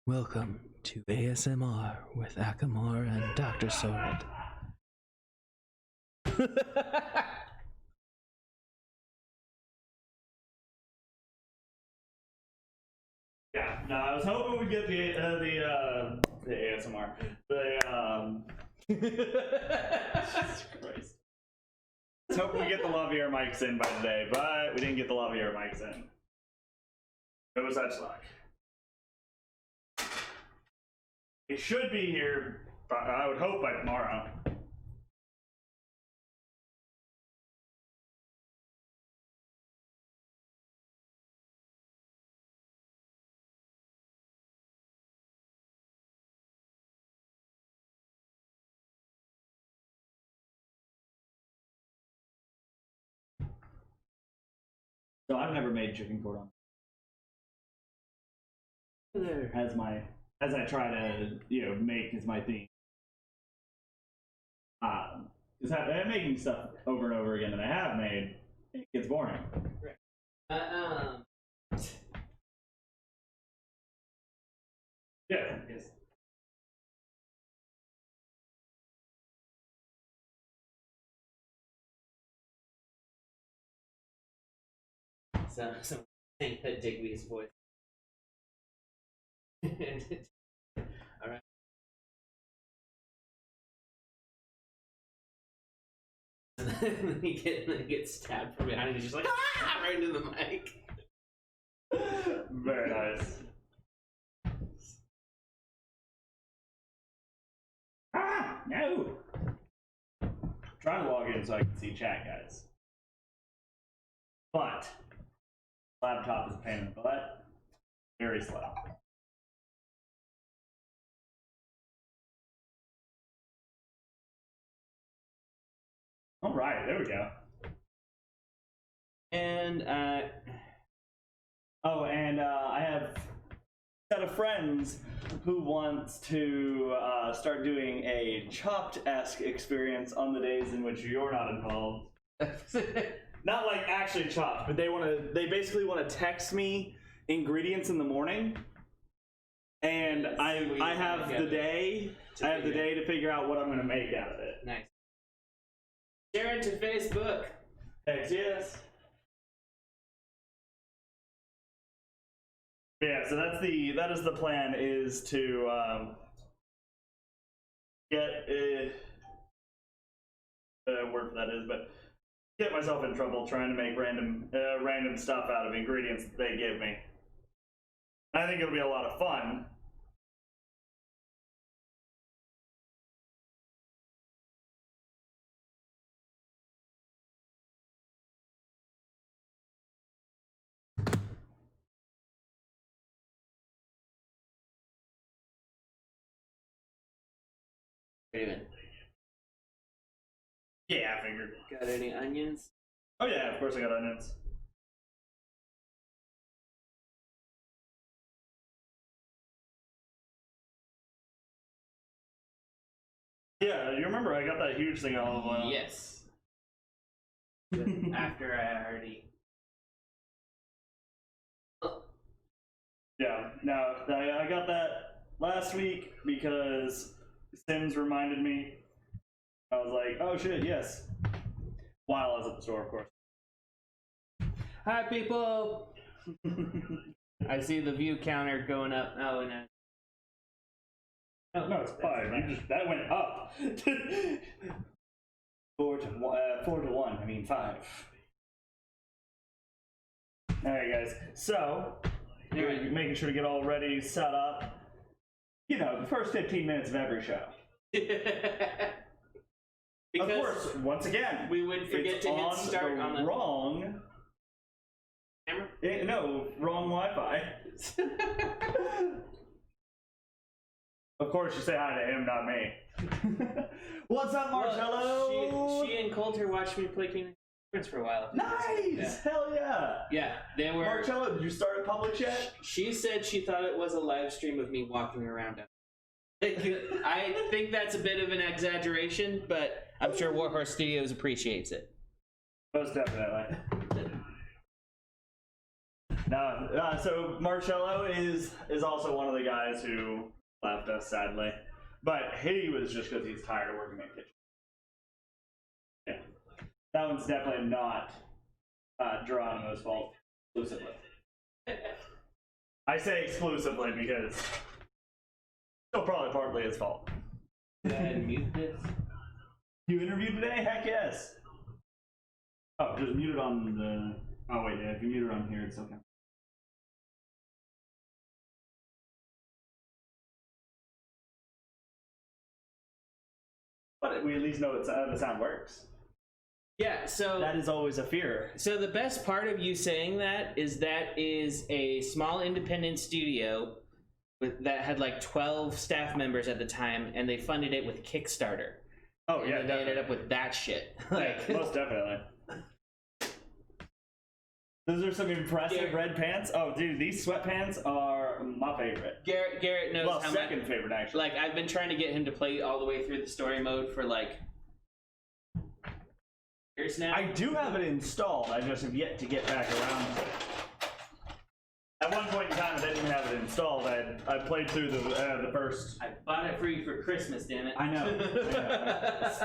Welcome to ASMR with Akamar and Dr. Sword. Yeah, no, I was hoping we'd get the ASMR. Jesus Christ. I was hoping we get the lavalier mics in by today, but we didn't get the lavalier mics in. It was such luck. It should be here, but I would hope by tomorrow. So I've never made chicken cordon as I try to make as my theme. Because making stuff over and over again that I have made, it gets boring. Yeah. Yes. Some think that Digby's voice. Alright. And then he gets stabbed from behind and he's just like, ah! Right into the mic. Very nice. Ah! No! I'm trying to log in so I can see chat, guys. But laptop is a pain in the butt. Very slow. All right, there we go. And I have a set of friends who wants to start doing a Chopped-esque experience on the days in which you're not involved. Not like actually Chopped, but they basically want to text me ingredients in the morning, and I have the day to figure out what I'm going to make out of it. Nice. Share it to Facebook. Thanks, yes. Yeah, so that is the plan, is to get a word for that is, but get myself in trouble trying to make random stuff out of ingredients that they give me. I think it'll be a lot of fun. Wait a minute. Yeah, I figured. Got any onions? Oh yeah, of course I got onions. Yeah, you remember I got that huge thing of olive oil. Yes. After I already. Yeah, no, I got that last week because Sims reminded me. I was like, oh shit, yes. While I was at the store, of course. Hi, people. I see the view counter going up. Oh, no. No, it's 5. That went up. 4 to 1. I mean 5. All right, guys. So, making sure to get all ready, set up. You know, the first 15 minutes of every show. Because of course, once again, we would forget to hit start on the wrong camera. No, wrong Wi-Fi. Of course, you say hi to him, not me. What's up, Marcello? Well, she and Coulter watched me play Kingdom Hearts for a while. Nice! Yeah. Hell yeah! Yeah, they were. Marcello, did you start a public chat? She said she thought it was a live stream of me walking around. I think that's a bit of an exaggeration, but I'm sure Warhorse Studios appreciates it. Most definitely. No, so Marcello is also one of the guys who left us, sadly. But he was just because he's tired of working in the kitchen. Yeah. That one's definitely not Geronimo's fault exclusively. I say exclusively because still probably partly his fault. Go ahead and mute this. You interviewed today? Heck yes. Oh, just mute it on the... Oh wait, yeah, if you mute it on here, it's okay. But we at least know the sound works. Yeah, so that is always a fear. So the best part of you saying that is a small independent studio that had like 12 staff members at the time, and they funded it with Kickstarter. Oh yeah, and they ended up with that shit. Like, yeah, most definitely. Those are some impressive red pants. Oh, dude, these sweatpants are my favorite. Garrett knows well, how second much, favorite actually. Like, I've been trying to get him to play all the way through the story mode for like years now. I do have it installed. I just have yet to get back around to it. At one point in time, I didn't have it installed. I played through the first. I bought it for you for Christmas, damn it. I know.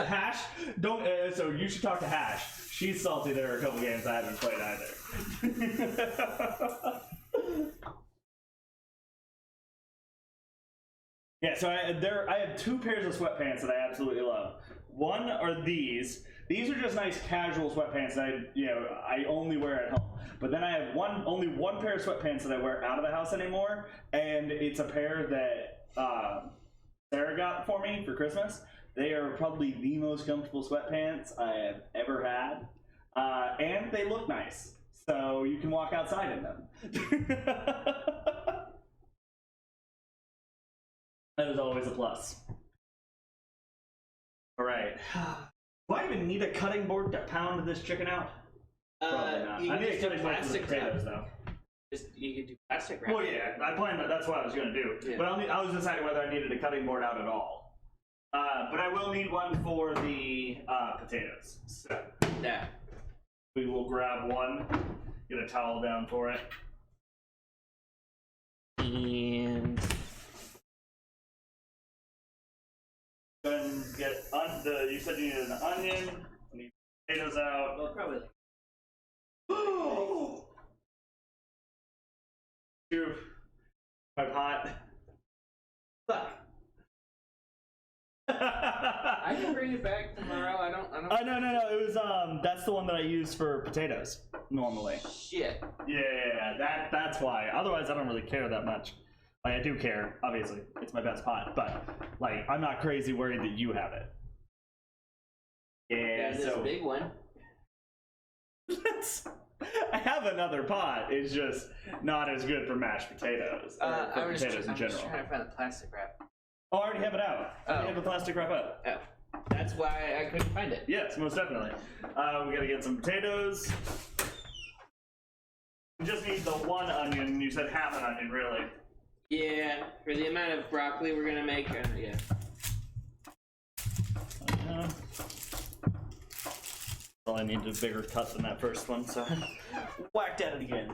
Hash, don't. So you should talk to Hash. She's salty. There are a couple games I haven't played either. Yeah, so I have two pairs of sweatpants that I absolutely love. One are these. These are just nice casual sweatpants that I only wear at home. But then I have only one pair of sweatpants that I wear out of the house anymore, and it's a pair that Sarah got for me for Christmas. They are probably the most comfortable sweatpants I have ever had, and they look nice, so you can walk outside in them. That is always a plus. All right. Do I even need a cutting board to pound this chicken out? Probably not. I need a cutting board for the potatoes, though. You could do plastic wrap. Well, yeah, I planned that. That's what I was going to do. Yeah. But I was deciding whether I needed a cutting board out at all. But I will need one for the potatoes. So yeah, we will grab one. Get a towel down for it. And go ahead and get you said you needed an onion. I need potatoes out. Well, probably. Phew. My pot. Fuck. I can bring it back tomorrow. I don't. No. It was that's the one that I use for potatoes normally. Shit. Yeah. That's why. Otherwise, I don't really care that much. Like, I do care, obviously. It's my best pot, but like, I'm not crazy worried that you have it. Yeah. This so big one. I have another pot. It's just not as good for mashed potatoes. Or for potatoes in general. I'm just trying to find the plastic wrap. Oh, I already have it out. I already have the plastic wrap up. Oh, that's why I couldn't find it. Yes, most definitely. We gotta get some potatoes. We just need the one onion. You said half an onion, really. Yeah, for the amount of broccoli we're gonna make, yeah. Well, I need a bigger cut than that first one, so whacked at it again.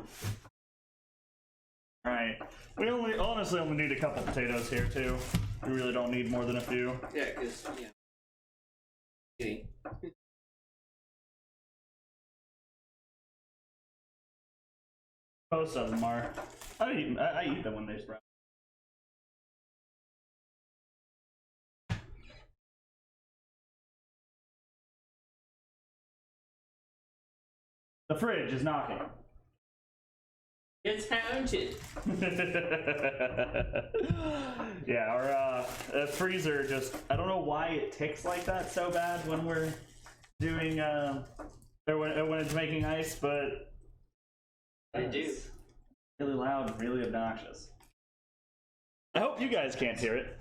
Alright. We honestly only need a couple potatoes here, too. We really don't need more than a few. Yeah, because, Most of them are. I eat them when they sprout. The fridge is knocking. It's haunted. Yeah, our freezer just, I don't know why it ticks like that so bad when we're doing, when it's making ice, but I do. Really loud and really obnoxious. I hope you guys can't hear it.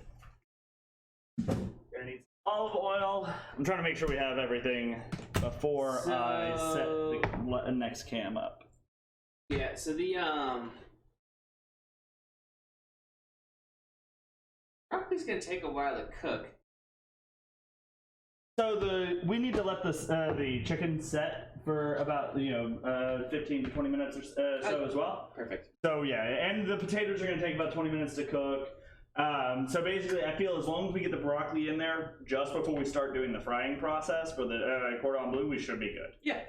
Gonna need some olive oil. I'm trying to make sure we have everything before I set the next cam up. Yeah, so the broccoli's gonna take a while to cook. So we need to let the chicken set for about 15 to 20 minutes or so as well. Perfect. So yeah, and the potatoes are going to take about 20 minutes to cook. So basically, I feel as long as we get the broccoli in there just before we start doing the frying process for the Cordon Bleu, we should be good. Yeah.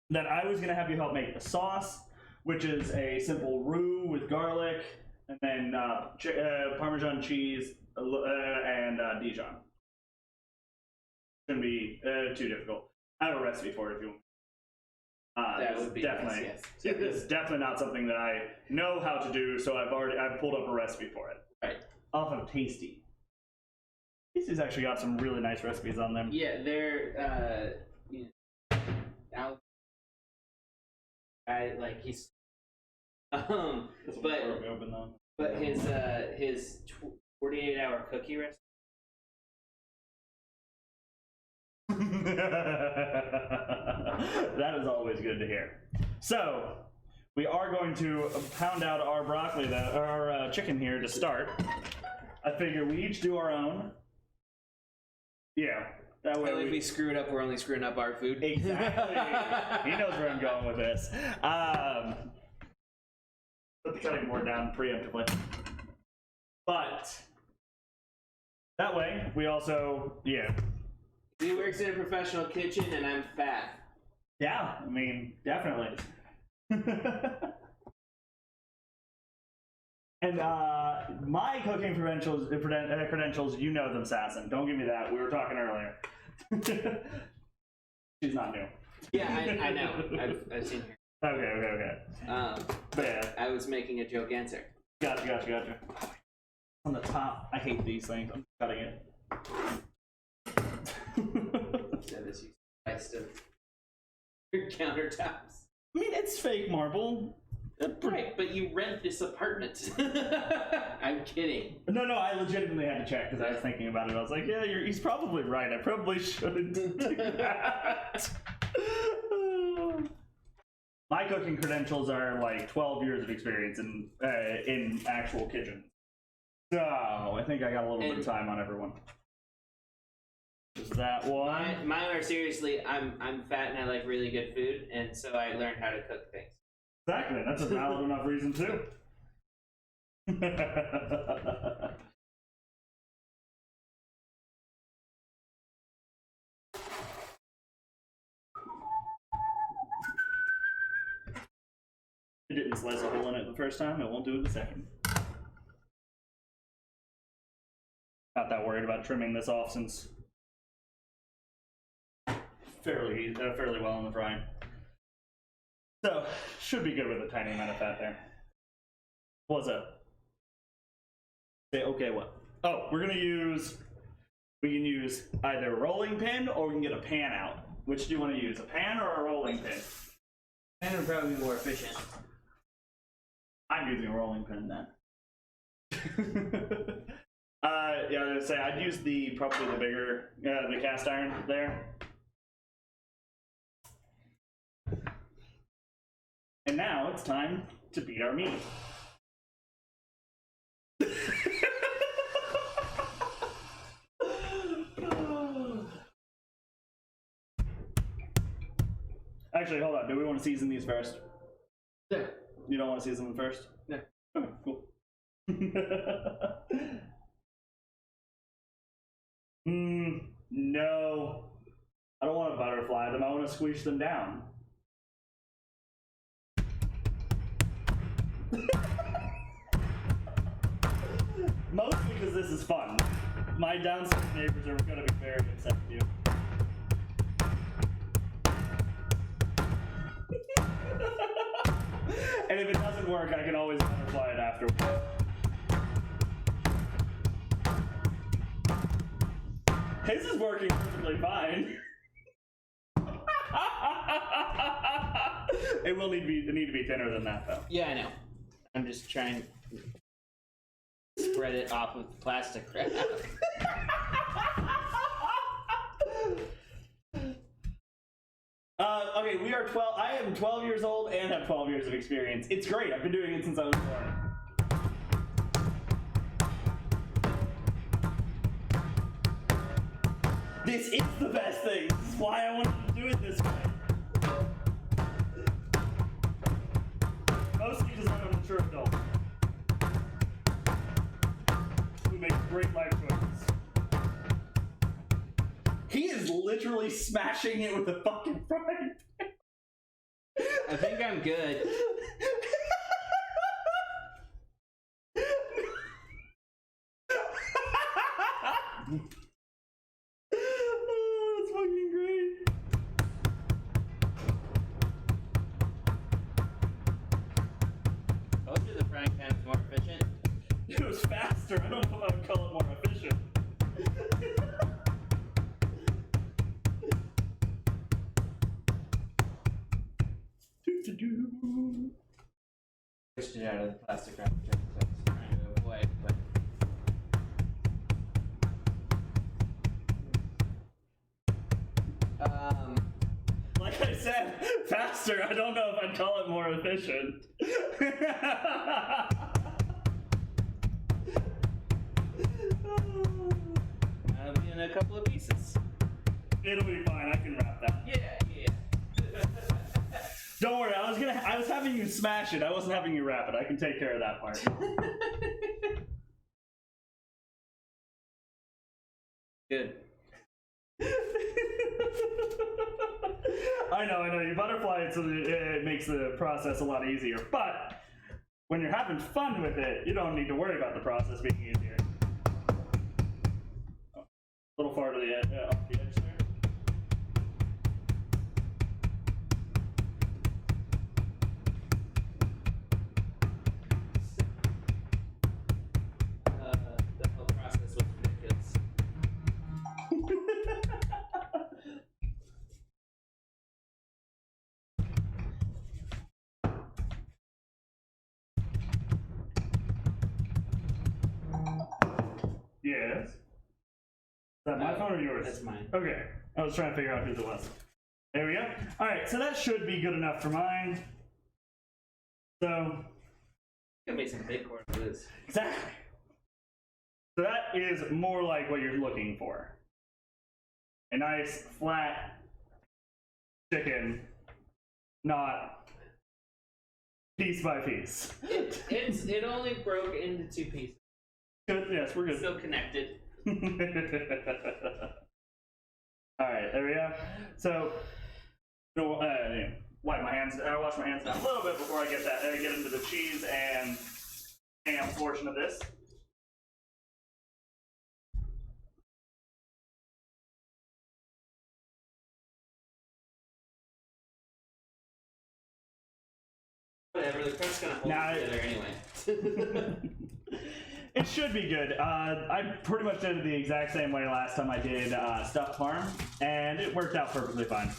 Then I was going to have you help make the sauce, which is a simple roux with garlic, and then Parmesan cheese and Dijon. Shouldn't be too difficult. I have a recipe for it if you want. That would be definitely, nice, yeah, it's definitely not something that I know how to do, so I've pulled up a recipe for it. Right. Off of Tasty. Tasty's actually got some really nice recipes on them. Yeah, they're now I like he's but his 48-hour cookie recipe. That is always good to hear. So we are going to pound out our broccoli, our chicken here to start. I figure we each do our own. Yeah, that way. If we screw it up, we're only screwing up our food. Exactly. He knows where I'm going with this. Put the cutting board down preemptively. But that way, we also, He works in a professional kitchen, and I'm fat. Yeah, I mean, definitely. And my cooking credentials, you know them, Sasson. Don't give me that. We were talking earlier. She's not new. Yeah, I know. I've seen her. Okay. But yeah. I was making a joke answer. Gotcha. On the top, I hate these things. I'm cutting it. So this you sliced of your countertops. I mean, it's fake marble. Right, but you rent this apartment. I'm kidding. No, I legitimately had to check because I was thinking about it. I was like, yeah, he's probably right. I probably shouldn't do that. My cooking credentials are like 12 years of experience in actual kitchens. So I think I got a little bit of time on everyone. Is that one? Mine are seriously, I'm fat and I like really good food, and so I learned how to cook things. Exactly, that's a valid enough reason too. It didn't slice a hole in it the first time, it won't do it the second. Not that worried about trimming this off since fairly well in the frying. So, should be good with a tiny amount of fat there. What's up? Say, okay, what? Oh, we can use either a rolling pin or we can get a pan out. Which do you want to use, a pan or a rolling pin? Pan would probably be more efficient. I'm using a rolling pin then. Yeah, I was gonna say, I'd use probably the bigger, the cast iron there. And now it's time to beat our meat. Actually, hold on. Do we want to season these first? Yeah. You don't want to season them first? No. Okay, cool. No. I don't want to butterfly them. I want to squish them down. Mostly because this is fun. My downstairs neighbors are going to be very upset with you. And if it doesn't work, I can always butterfly it afterwards. His is working perfectly fine. It will need to be thinner than that, though. Yeah, I know. I'm just trying to spread it off of the plastic wrap. Okay, we are 12. I am 12 years old and have 12 years of experience. It's great. I've been doing it since I was born. This is the best thing. This is why I want to do it this way. Mostly because I'm a mature adult who makes great life choices. He is literally smashing it with a fucking frying pan. I think I'm good. Oh, that's fucking great. Told you the frying pan is more efficient. It was faster. I don't know if I would call it more efficient. Pushed it out of the plastic wrap, which I was trying to avoid, but. Like I said, faster. I don't know if I'd call it more efficient. I'll be in a couple of pieces. It'll be fine. I can wrap that. Yeah. Don't worry. I was having you smash it. I wasn't having you wrap it. I can take care of that part. Good. I know. You butterfly it so that it makes the process a lot easier. But when you're having fun with it, you don't need to worry about the process being easier. A little far to the edge, off the edge there. The whole process was ridiculous. Yes. Is that my phone or yours? That's mine. Okay. I was trying to figure out whose it was. There we go. Alright, so that should be good enough for mine. So. Gonna make some big corn blues. Exactly. So that is more like what you're looking for. A nice, flat chicken, not piece by piece. It only broke into 2 pieces. Good. Yes, we're good. Still connected. Alright, there we go. So, wipe my hands. Wash my hands down a little bit before I get into the cheese and ham portion of this. Whatever, the crust's gonna hold it together anyway. It should be good. I pretty much did it the exact same way last time I did stuffed parm, and it worked out perfectly fine.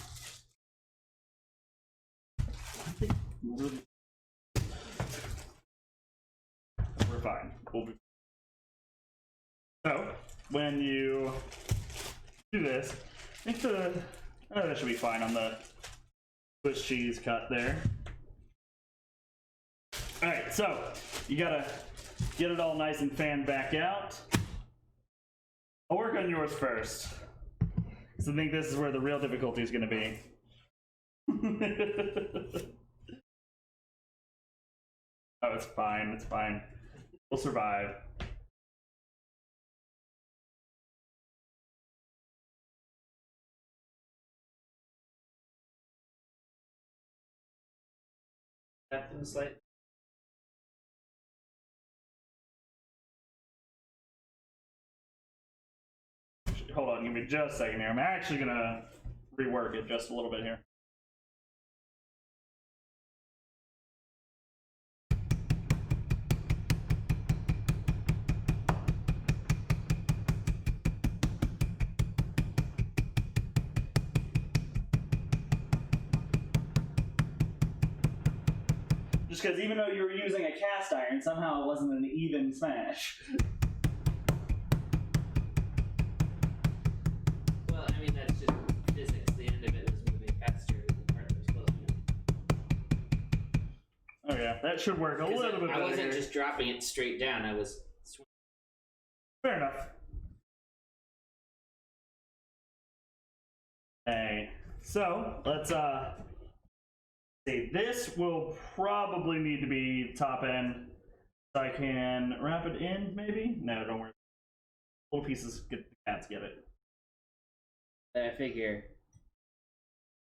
We're fine. We'll be... So, when you do this, I think that should be fine on the Swiss cheese cut there. Alright, so you gotta get it all nice and fanned back out. I'll work on yours first, because I think this is where the real difficulty is gonna be. Oh, it's fine, it's fine. We'll survive. Tap them slightly. Hold on, give me just a second here. I'm actually gonna rework it just a little bit here. Just because even though you were using a cast iron, somehow it wasn't an even smash. Well, I mean, that's just physics. The end of it was moving faster than the part that was closing it. Oh yeah, that should work a little bit better. I wasn't here. just dropping it straight down. I was swinging. Fair enough. Okay, So let's see. This will probably need to be top end. So I can wrap it in, maybe? No, don't worry. Little pieces, get the cats get it. I figure.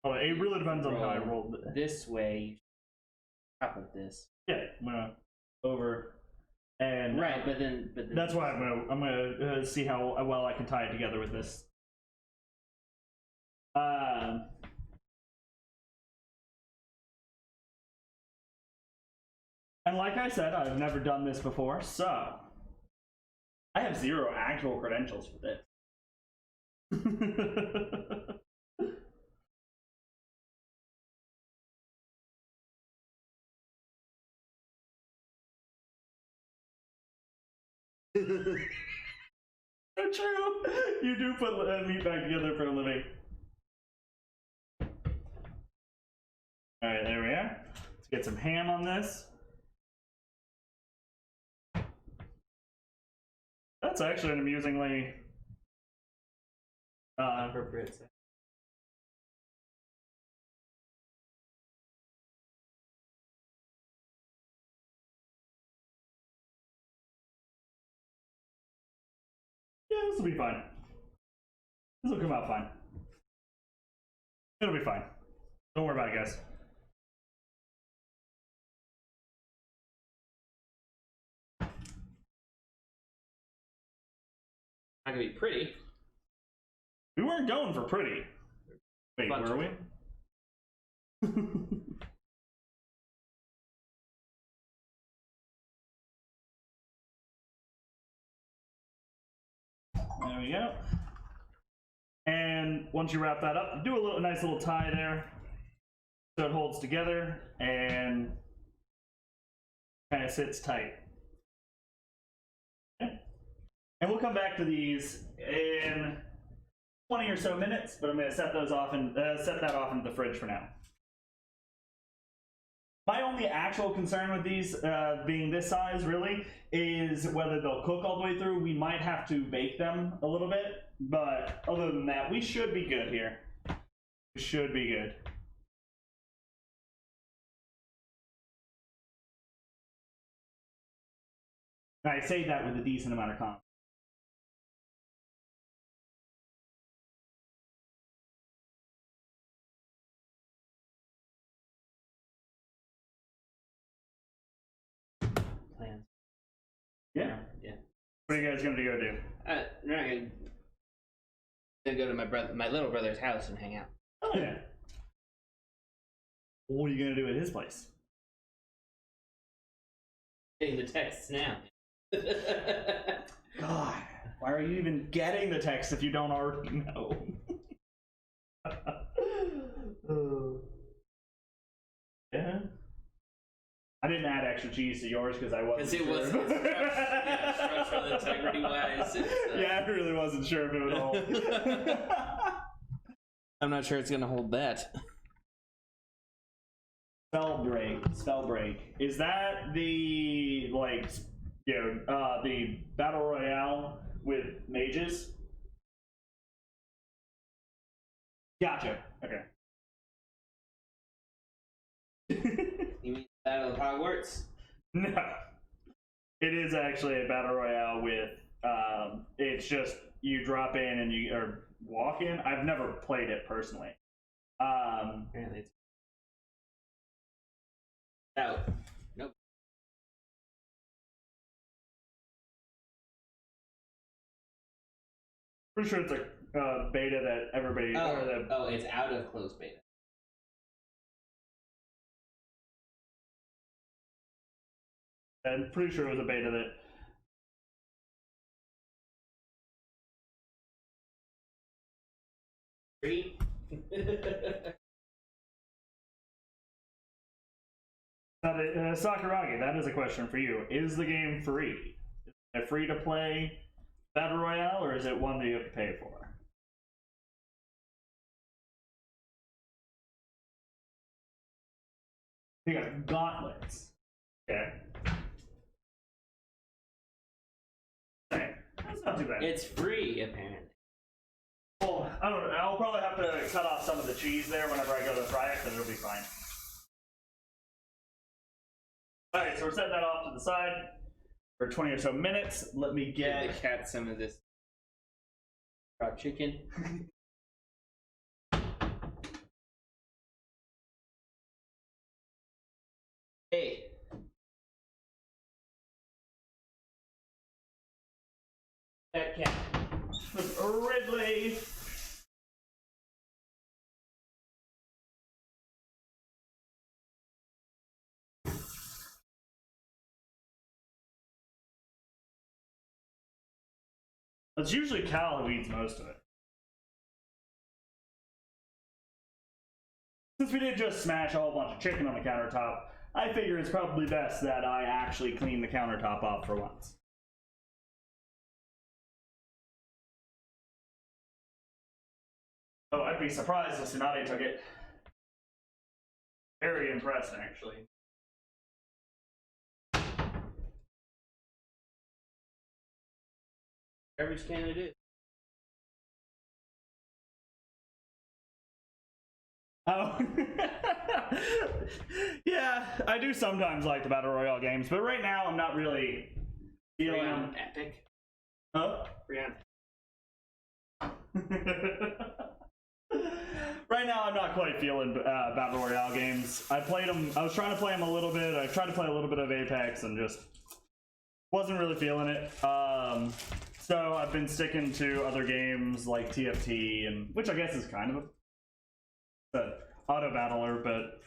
Oh, it really depends on how I rolled it. This way, top of this. Yeah, I'm gonna over and right, but then that's why I'm gonna see how well I can tie it together with this. And like I said, I've never done this before, so I have 0 actual credentials for this. So true. You do put meat back together for a living. All right, there we are. Let's get some ham on this. That's actually an amusingly appropriate. Yeah, this will be fine. This will come out fine. It'll be fine. Don't worry about it, guys. Not gonna be pretty. We weren't going for pretty. Wait, were we? There we go. And once you wrap that up, do a nice little tie there so it holds together and kind of sits tight. Okay. And we'll come back to these in 20 or so minutes, but I'm going to set those off and set that off into the fridge for now. My only actual concern with these being this size, really, is whether they'll cook all the way through. We might have to bake them a little bit, but other than that, we should be good here. We should be good. I say that with a decent amount of confidence. Plans. Yeah. Yeah. What are you guys gonna go do? We're not gonna go to my little brother's house and hang out. Oh yeah. What are you gonna do at his place? Getting the texts now. God, why are you even getting the text if you don't already know? Yeah. I didn't add extra cheese to yours because I wasn't sure. Because it was structural integrity wise. Yeah, I really wasn't sure if it would hold. I'm not sure it's gonna hold that. Spell break. Is that the the battle royale with mages? Gotcha. Okay. You mean Battle of Hogwarts? No. It is actually a battle royale with it's just you drop in and you or walk in. I've never played it personally. Apparently it's out. Nope. Pretty sure it's a beta that everybody it's out of closed beta. I'm pretty sure it was a beta that Free? Sakuragi, that is a question for you. Is the game free? Is it free to play Battle Royale, or is it one that you have to pay for? You got gauntlets. Okay. That's not too bad. It's free, apparently. Well, I don't know. I'll probably have to cut off some of the cheese there whenever I go to fry it, but it'll be fine. Alright, so we're setting that off to the side for 20 or so minutes. Let me Give get... the cat some of this fried chicken. Hey. That cat. Ridley! It's usually Cal who eats most of it. Since we did just smash a whole bunch of chicken on the countertop, I figure it's probably best that I actually clean the countertop off for once. Oh, I'd be surprised if Tsunade took it. Very impressed, actually. Garbage can it is. Oh. Yeah, I do sometimes like the Battle Royale games, but right now I'm not really feeling them. Epic. Huh? Brianna. Right now I'm not quite feeling Battle Royale games. I played them, I was trying to play them a little bit. I tried to play a little bit of Apex and just wasn't really feeling it. So I've been sticking to other games like TFT, and which I guess is kind of a auto battler, but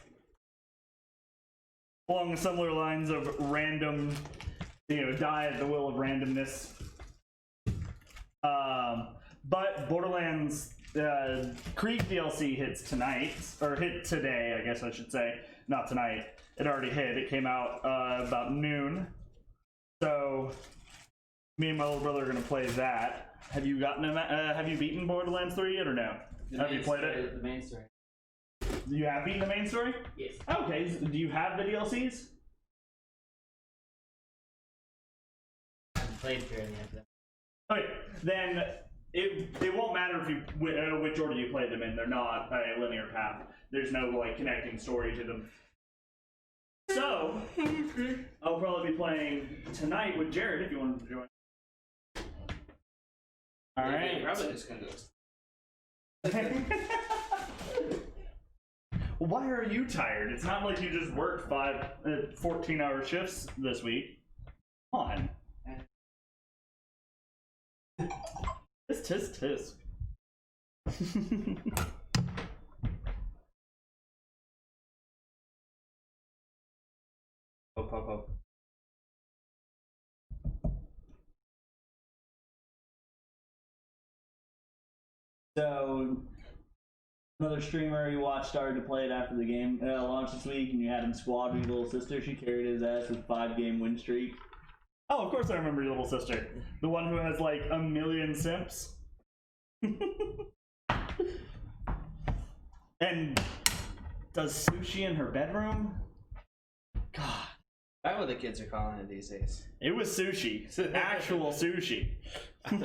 along similar lines of random, die at the will of randomness. But Borderlands Krieg DLC hits tonight, or hit today, I guess I should say. Not tonight. It already hit. It came out about noon. So me and my little brother are gonna play that. Have you gotten have you beaten Borderlands 3 yet or no? Have you played it? The main story. You have beaten the main story? Yes. Okay. Do you have the DLCs? I haven't played through any of them. Okay, then it won't matter if you which order you play them in. They're not a linear path. There's no like connecting story to them. So I'll probably be playing tonight with Jared if you want to join. All right. Yeah, probably just gonna go. Why are you tired? It's not like you just worked 14-hour shifts this week. Come on. Tisk tisk. Hop, hop, hop. So, another streamer you watched started to play it after the game launched this week, and you had him squad with your little sister. She carried his ass with 5-game win streak. Oh, of course I remember your little sister. The one who has like 1 million simps. And does sushi in her bedroom? God. That's what the kids are calling it these days. It was sushi. Actual sushi. I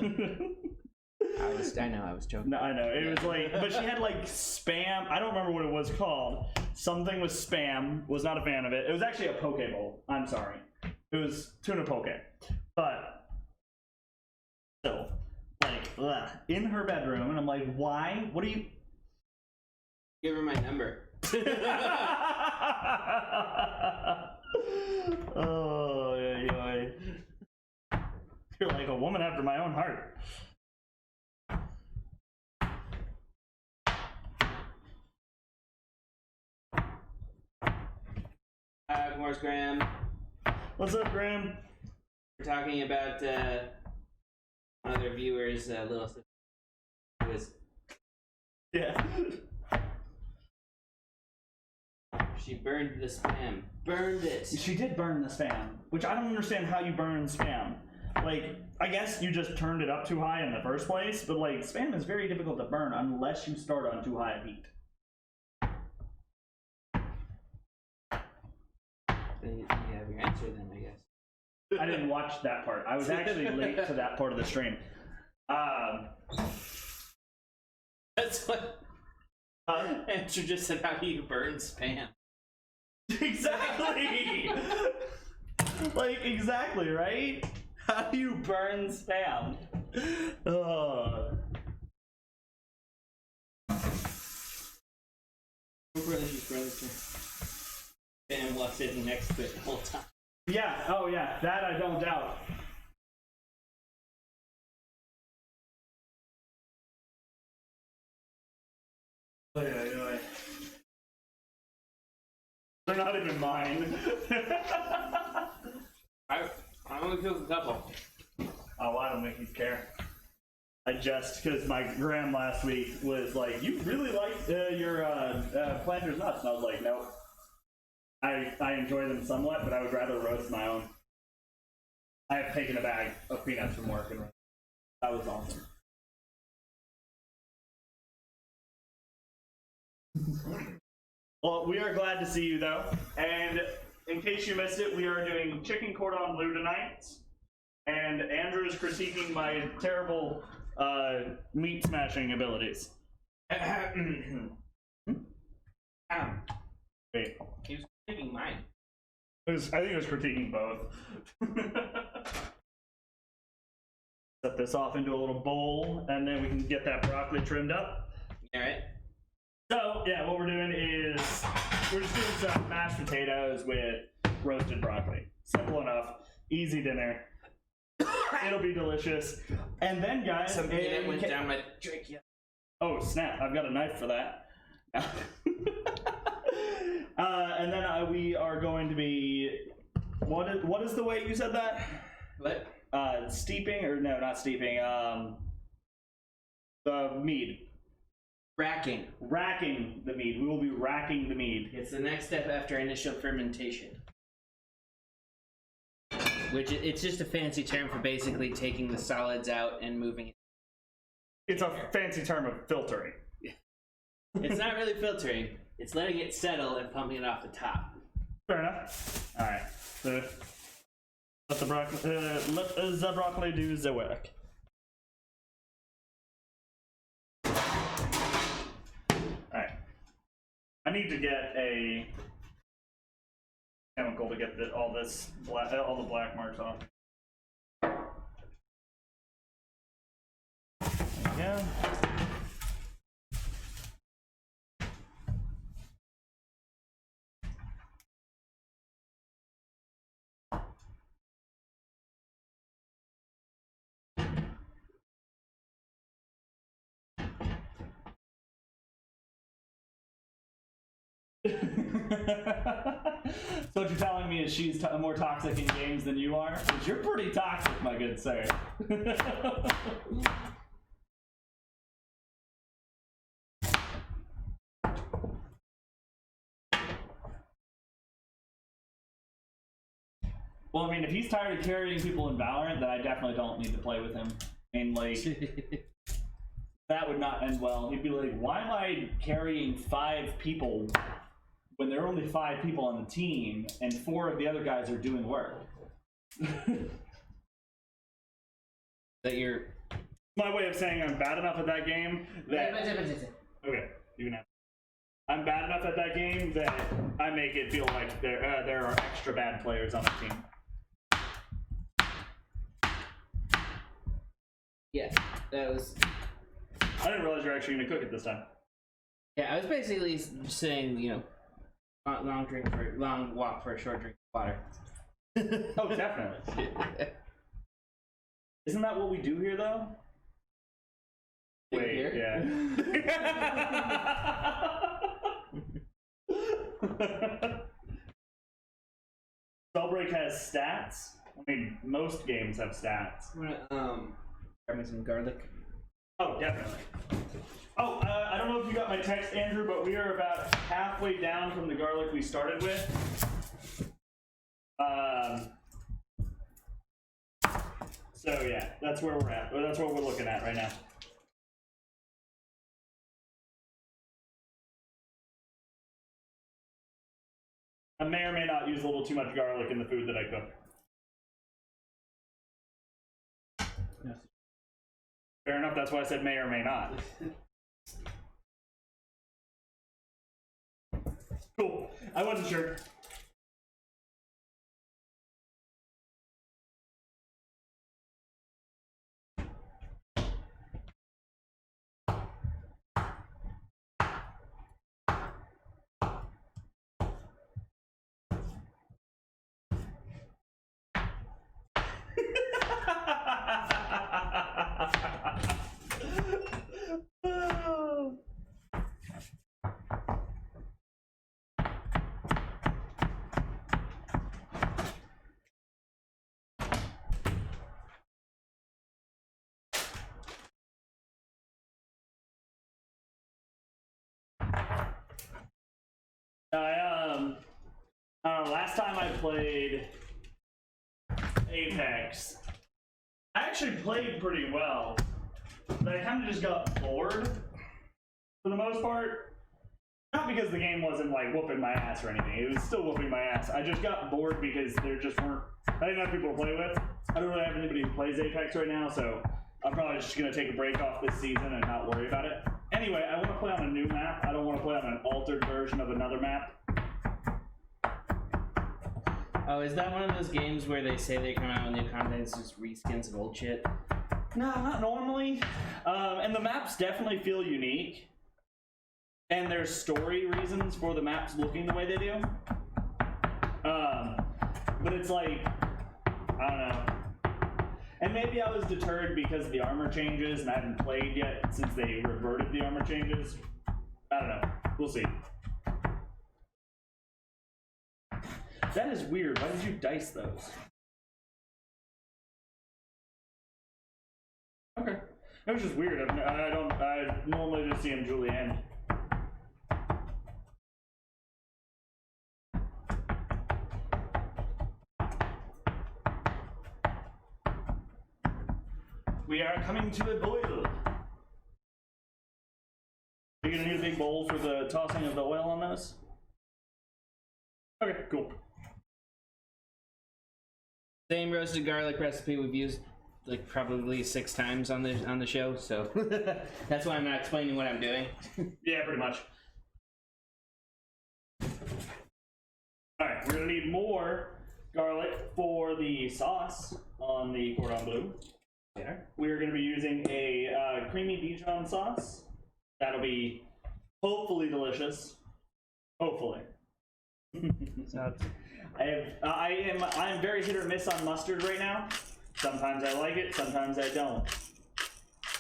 know, I was joking. No, I know. It was like, but she had like spam. I don't remember what it was called. Something with spam. Was not a fan of it. It was actually a poke bowl. I'm sorry. It was tuna poke. But still, like, ugh, in her bedroom, and I'm like, why? What are you? Give her my number. Oh, yeah. You're like a woman after my own heart. Good morning, Graham. What's up, Graham? We're talking about one of their viewers' little sister who was. Yeah. She burned the spam. Burned it. She did burn the spam, which I don't understand how you burn spam. Like, I guess you just turned it up too high in the first place, but like, spam is very difficult to burn unless you start on too high a heat. Then you have your answer then, I guess. I didn't watch that part. I was actually late to that part of the stream. That's what Andrew just said. How do you burn spam? Exactly. Like, exactly, right? How do you burn spam? Spam while sitting next to it the whole time. Yeah, oh yeah, that I don't doubt. They're not even mine. I only killed a couple. Oh, I don't think you care. I just, because my gram last week was like, you really like your Planters nuts. And I was like, nope. I enjoy them somewhat, but I would rather roast my own. I have taken a bag of peanuts from work, and that was awesome. Well, we are glad to see you, though. And in case you missed it, we are doing chicken cordon bleu tonight. And Andrew is critiquing my terrible meat smashing abilities. Wait. He was critiquing mine. I think it was critiquing both. Set this off into a little bowl, and then we can get that broccoli trimmed up. Alright. So, yeah, what we're doing is we're just doing some mashed potatoes with roasted broccoli. Simple enough. Easy dinner. It'll be delicious. And then, guys... Some peanut went down my drink, yeah. Oh, snap. I've got a knife for that. And then we are going to be... What is the way you said that? What? Steeping, or no, not steeping. The mead. Racking. Racking the mead. We will be racking the mead. It's the next step after initial fermentation. Which it's just a fancy term for basically taking the solids out and moving it. It's a fancy term of filtering. It's not really filtering. It's letting it settle and pumping it off the top. Fair enough. All right. So let the broccoli do the work. All right. I need to get a chemical to get all the black marks off. There we go. So what you're telling me is she's more toxic in games than you are? Because you're pretty toxic, my good sir. Well, I mean, if he's tired of carrying people in Valorant, then I definitely don't need to play with him. I mean, like... that would not end well. He'd be like, why am I carrying 5 people when there are only 5 people on the team and 4 of the other guys are doing work? That you're... My way of saying I'm bad enough at that game that... Okay, you can have... I'm bad enough at that game that I make it feel like there are extra bad players on the team. Yeah, that was... I didn't realize you're actually going to cook it this time. Yeah, I was basically saying, you know, long walk for a short drink of water. Oh, definitely. Isn't that what we do here, though? Wait, here? yeah. Spellbreak has stats. I mean, most games have stats. I'm gonna grab me some garlic. Oh, definitely. Oh, I don't know if you got my text, Andrew, but we are about halfway down from the garlic we started with. So yeah, that's where we're at. Or that's what we're looking at right now. I may or may not use a little too much garlic in the food that I cook. Fair enough, that's why I said may or may not. Cool. I wasn't sure. Last time I played Apex, I actually played pretty well, but I kind of just got bored for the most part. Not because the game wasn't like whooping my ass or anything, it was still whooping my ass. I just got bored because there just weren't, I didn't have people to play with. I don't really have anybody who plays Apex right now, so I'm probably just going to take a break off this season and not worry about it. Anyway, I want to play on a new map. I don't want to play on an altered version of another map. Oh, is that one of those games where they say they come out with new content, it's just reskins of old shit? No, not normally. And the maps definitely feel unique. And there's story reasons for the maps looking the way they do. But it's like, I don't know. And maybe I was deterred because of the armor changes, and I haven't played yet since they reverted the armor changes. I don't know. We'll see. That is weird. Why did you dice those? Okay. It was just weird. I normally just see him Julianne. We are coming to a boil. Are you gonna need a big bowl for the tossing of the oil on those? Okay, cool. Same roasted garlic recipe we've used like probably 6 times on the show, so that's why I'm not explaining what I'm doing. Yeah, pretty much. Alright, we're gonna need more garlic for the sauce on the Cordon Bleu. Yeah. We're gonna be using a creamy Dijon sauce. That'll be hopefully delicious. Hopefully. I'm very hit or miss on mustard right now. Sometimes I like it, sometimes I don't.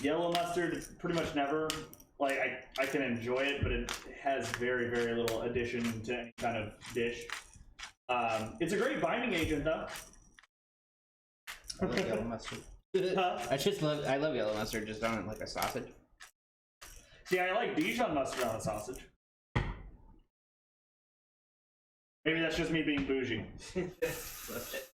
Yellow mustard, pretty much never. Like, I can enjoy it, but it has very, very little addition to any kind of dish. It's a great binding agent, though. I love yellow mustard. Huh? I love yellow mustard, just on it like a sausage. See, I like Dijon mustard on a sausage. Maybe that's just me being bougie. Love it.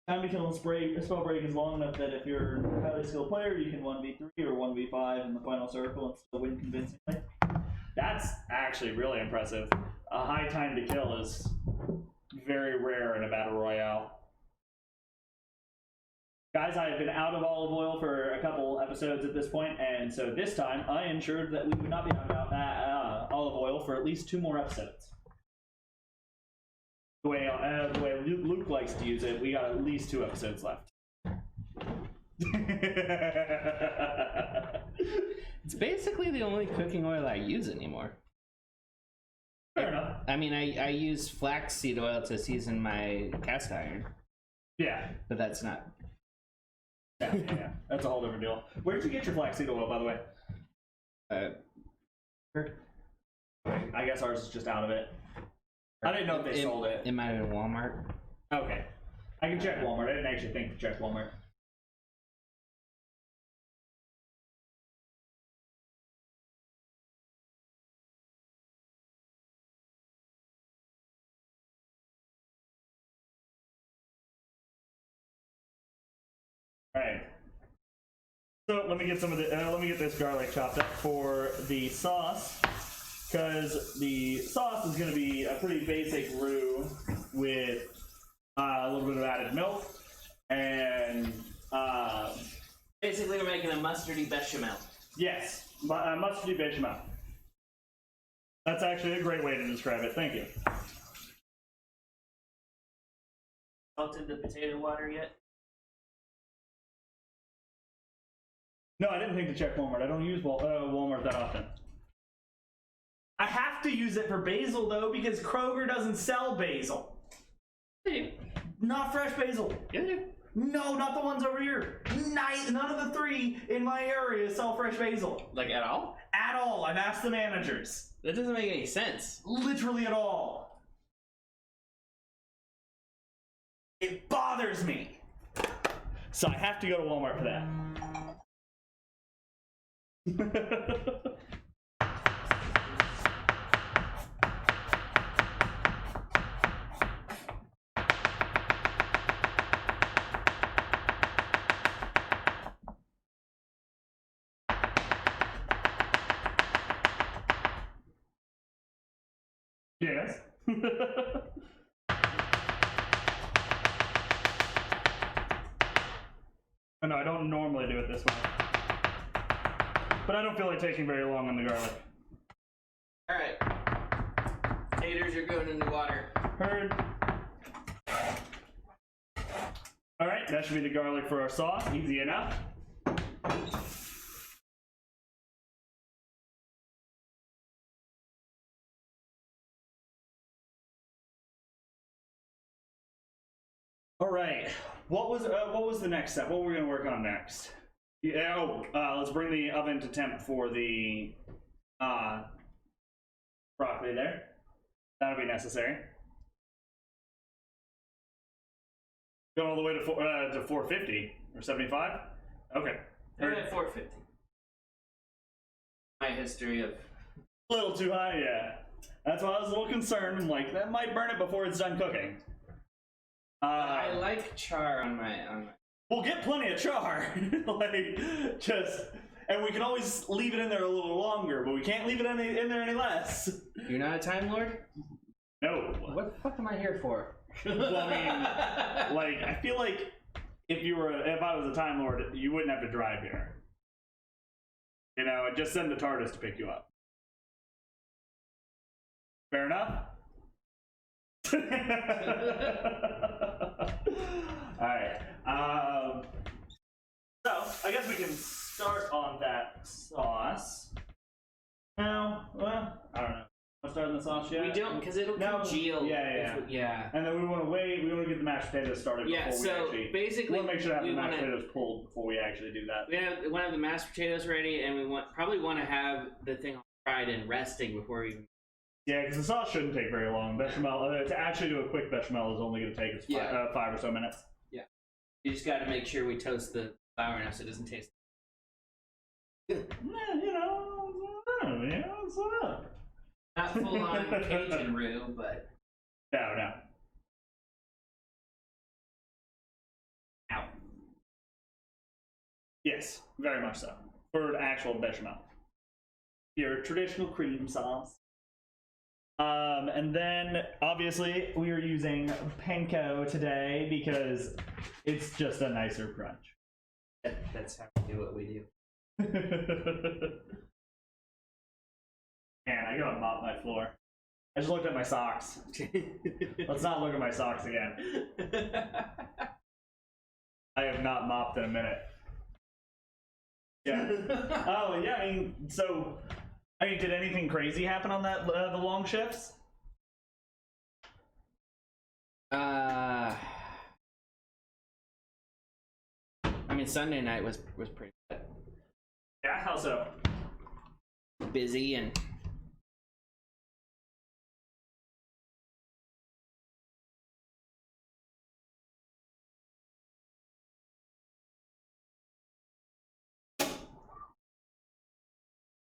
Time to kill and spell break is long enough that if you're a highly skilled player, you can 1v3 or 1v5 in the final circle and still win convincingly. That's actually really impressive. A high time to kill is very rare in a battle royale. Guys, I have been out of olive oil for a couple episodes at this point, and so this time I ensured that we would not be out of olive oil for at least 2 more episodes. The way Luke likes to use it, we got at least 2 episodes left. It's basically the only cooking oil I use anymore. Fair enough. I mean, I use flaxseed oil to season my cast iron. Yeah. But that's not... Yeah. That's a whole different deal. Where did you get your flaxseed oil, by the way? I guess ours is just out of it. I didn't know if they sold it. It might have been Walmart. Okay. I can check Walmart. I didn't actually think to check Walmart. Alright. So let me get some of the let me get this garlic chopped up for the sauce, because the sauce is going to be a pretty basic roux with a little bit of added milk and Basically, we're making a mustardy bechamel. Yes, mustardy bechamel. That's actually a great way to describe it. Thank you. Salted the potato water yet? No, I didn't think to check Walmart. I don't use Walmart that often. I have to use it for basil, though, because Kroger doesn't sell basil. Not fresh basil. Yeah. No, not the ones over here. None of the 3 in my area sell fresh basil. Like, at all? At all. I've asked the managers. That doesn't make any sense. Literally at all. It bothers me. So I have to go to Walmart for that. Yes. No, I don't normally do it this way. But I don't feel like taking very long on the garlic. Alright. Taters are going in the water. Heard. Alright, that should be the garlic for our sauce. Easy enough. All right. What was the next step? What were we gonna work on next? Yeah. Let's bring the oven to temp for the broccoli there. That'll be necessary. Going all the way to 450 or 75. Okay. They're at 450. My history of A little too high, yeah. That's why I was a little concerned. I'm like, that might burn it before it's done cooking. I like char on my. We'll get plenty of char. And we can always leave it in there a little longer, but we can't leave it in there any less. You're not a Time Lord? No. What the fuck am I here for? Well, I mean, I feel like if I was a Time Lord, you wouldn't have to drive here. You know, I'd just send the TARDIS to pick you up. Fair enough? Alright. So, I guess we can start on that sauce. No, well, I don't know. Want to start on the sauce yet? We don't, because it'll congeal. Yeah. And then we want to wait. We want to get the mashed potatoes started before we actually. Basically, we want to make sure to have the mashed potatoes pulled before we actually do that. We want to have the mashed potatoes ready, and we probably want to have the thing fried and resting before we. Yeah, because the sauce shouldn't take very long. Bechamel, to actually do a quick bechamel is only going to take us 5 or so minutes. Yeah. You just got to make sure we toast the flour enough so it doesn't taste. You know, what's up? Not full on Cajun roux, but. No. Ow. Yes, very much so. For actual bechamel. Your traditional cream sauce. And then, obviously, we are using panko today because it's just a nicer crunch. That's how we do what we do. Man, I gotta mop my floor. I just looked at my socks. Let's not look at my socks again. I have not mopped in a minute. Yeah. Oh, yeah, did anything crazy happen on that the long shifts? Sunday night was pretty good. Yeah, how so? Busy and.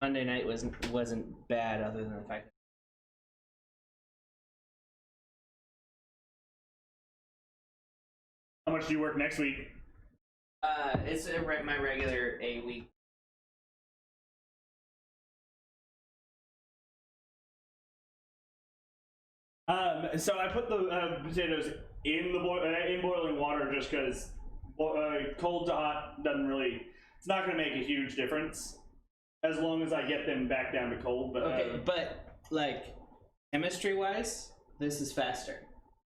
Monday night wasn't bad, other than the fact that. How much do you work next week? It's my regular 8-week. So I put the potatoes in boiling water just because cold to hot doesn't really It's not going to make a huge difference as long as I get them back down to cold. But Okay, but like chemistry-wise, this is faster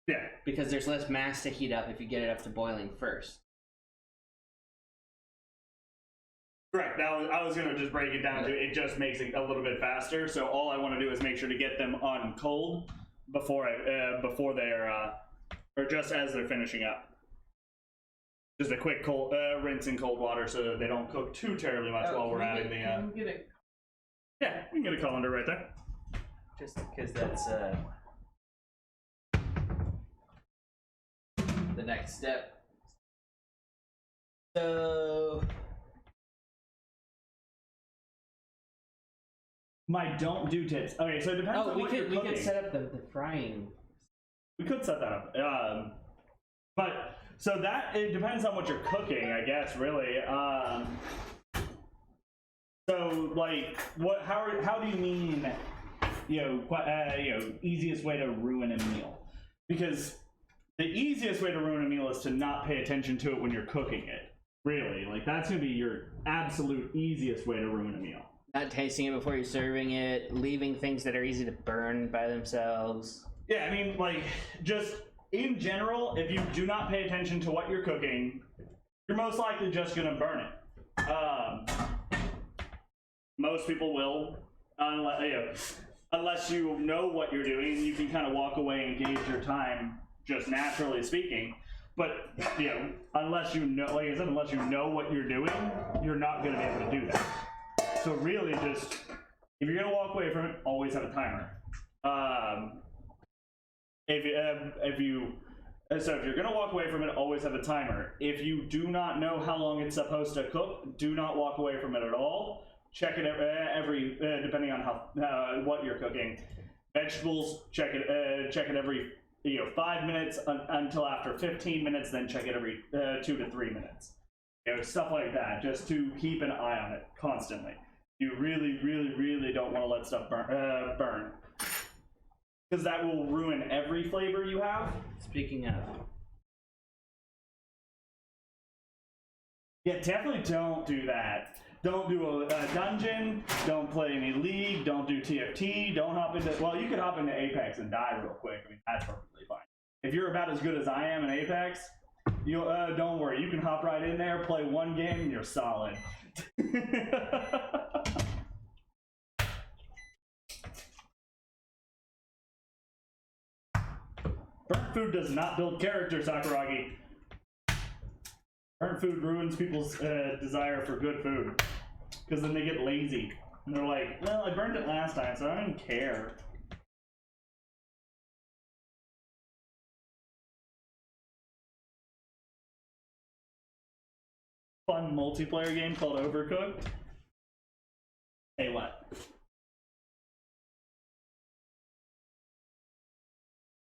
yeah, because there's less mass to heat up if you get it up to boiling first. correct. I was going to just break it down to it just makes it a little bit faster. So all I want to do is make sure to get them on cold before they're or just as they're finishing up. Just a quick cold rinse in cold water so that they don't cook too terribly much while we're adding the. Can we get a... Yeah, we can get a colander right there. Just because that's the next step. So My don't do tips. Okay, so it depends on what you're cooking. We could set up the frying. We could set that up. But so that it depends on what you're cooking, I guess. Really. So like, what? How do you mean? Easiest way to ruin a meal? Because the easiest way to ruin a meal is to not pay attention to it when you're cooking it. Really, like that's gonna be your absolute easiest way to ruin a meal. Not tasting it before you're serving it, leaving things that are easy to burn by themselves. Yeah, I mean, like, just in general, if you do not pay attention to what you're cooking, you're most likely just gonna burn it. Most people will, unless you know what you're doing, you can kind of walk away and gauge your time just naturally speaking. But unless you know, like I said, unless you know what you're doing, you're not gonna be able to do that. So really, just if you're gonna walk away from it, always have a timer. If you're gonna walk away from it, always have a timer. If you do not know how long it's supposed to cook, do not walk away from it at all. Check it every depending on how what you're cooking. Vegetables, check it every 5 minutes until after 15 minutes, then check it every 2 to 3 minutes. Stuff like that, just to keep an eye on it constantly. You really, really, really don't want to let stuff burn. Because that will ruin every flavor you have. Speaking of. Yeah, definitely don't do that. Don't do a dungeon, don't play any League, don't do TFT, don't hop into... Well, you could hop into Apex and die real quick. I mean, that's perfectly fine. If you're about as good as I am in Apex, don't worry. You can hop right in there, play one game, and you're solid. Burnt food does not build character, Sakuragi. Burnt food ruins people's desire for good food. Because then they get lazy. And they're like, well, I burned it last time, so I don't even care. Fun multiplayer game called Overcooked. Hey, what?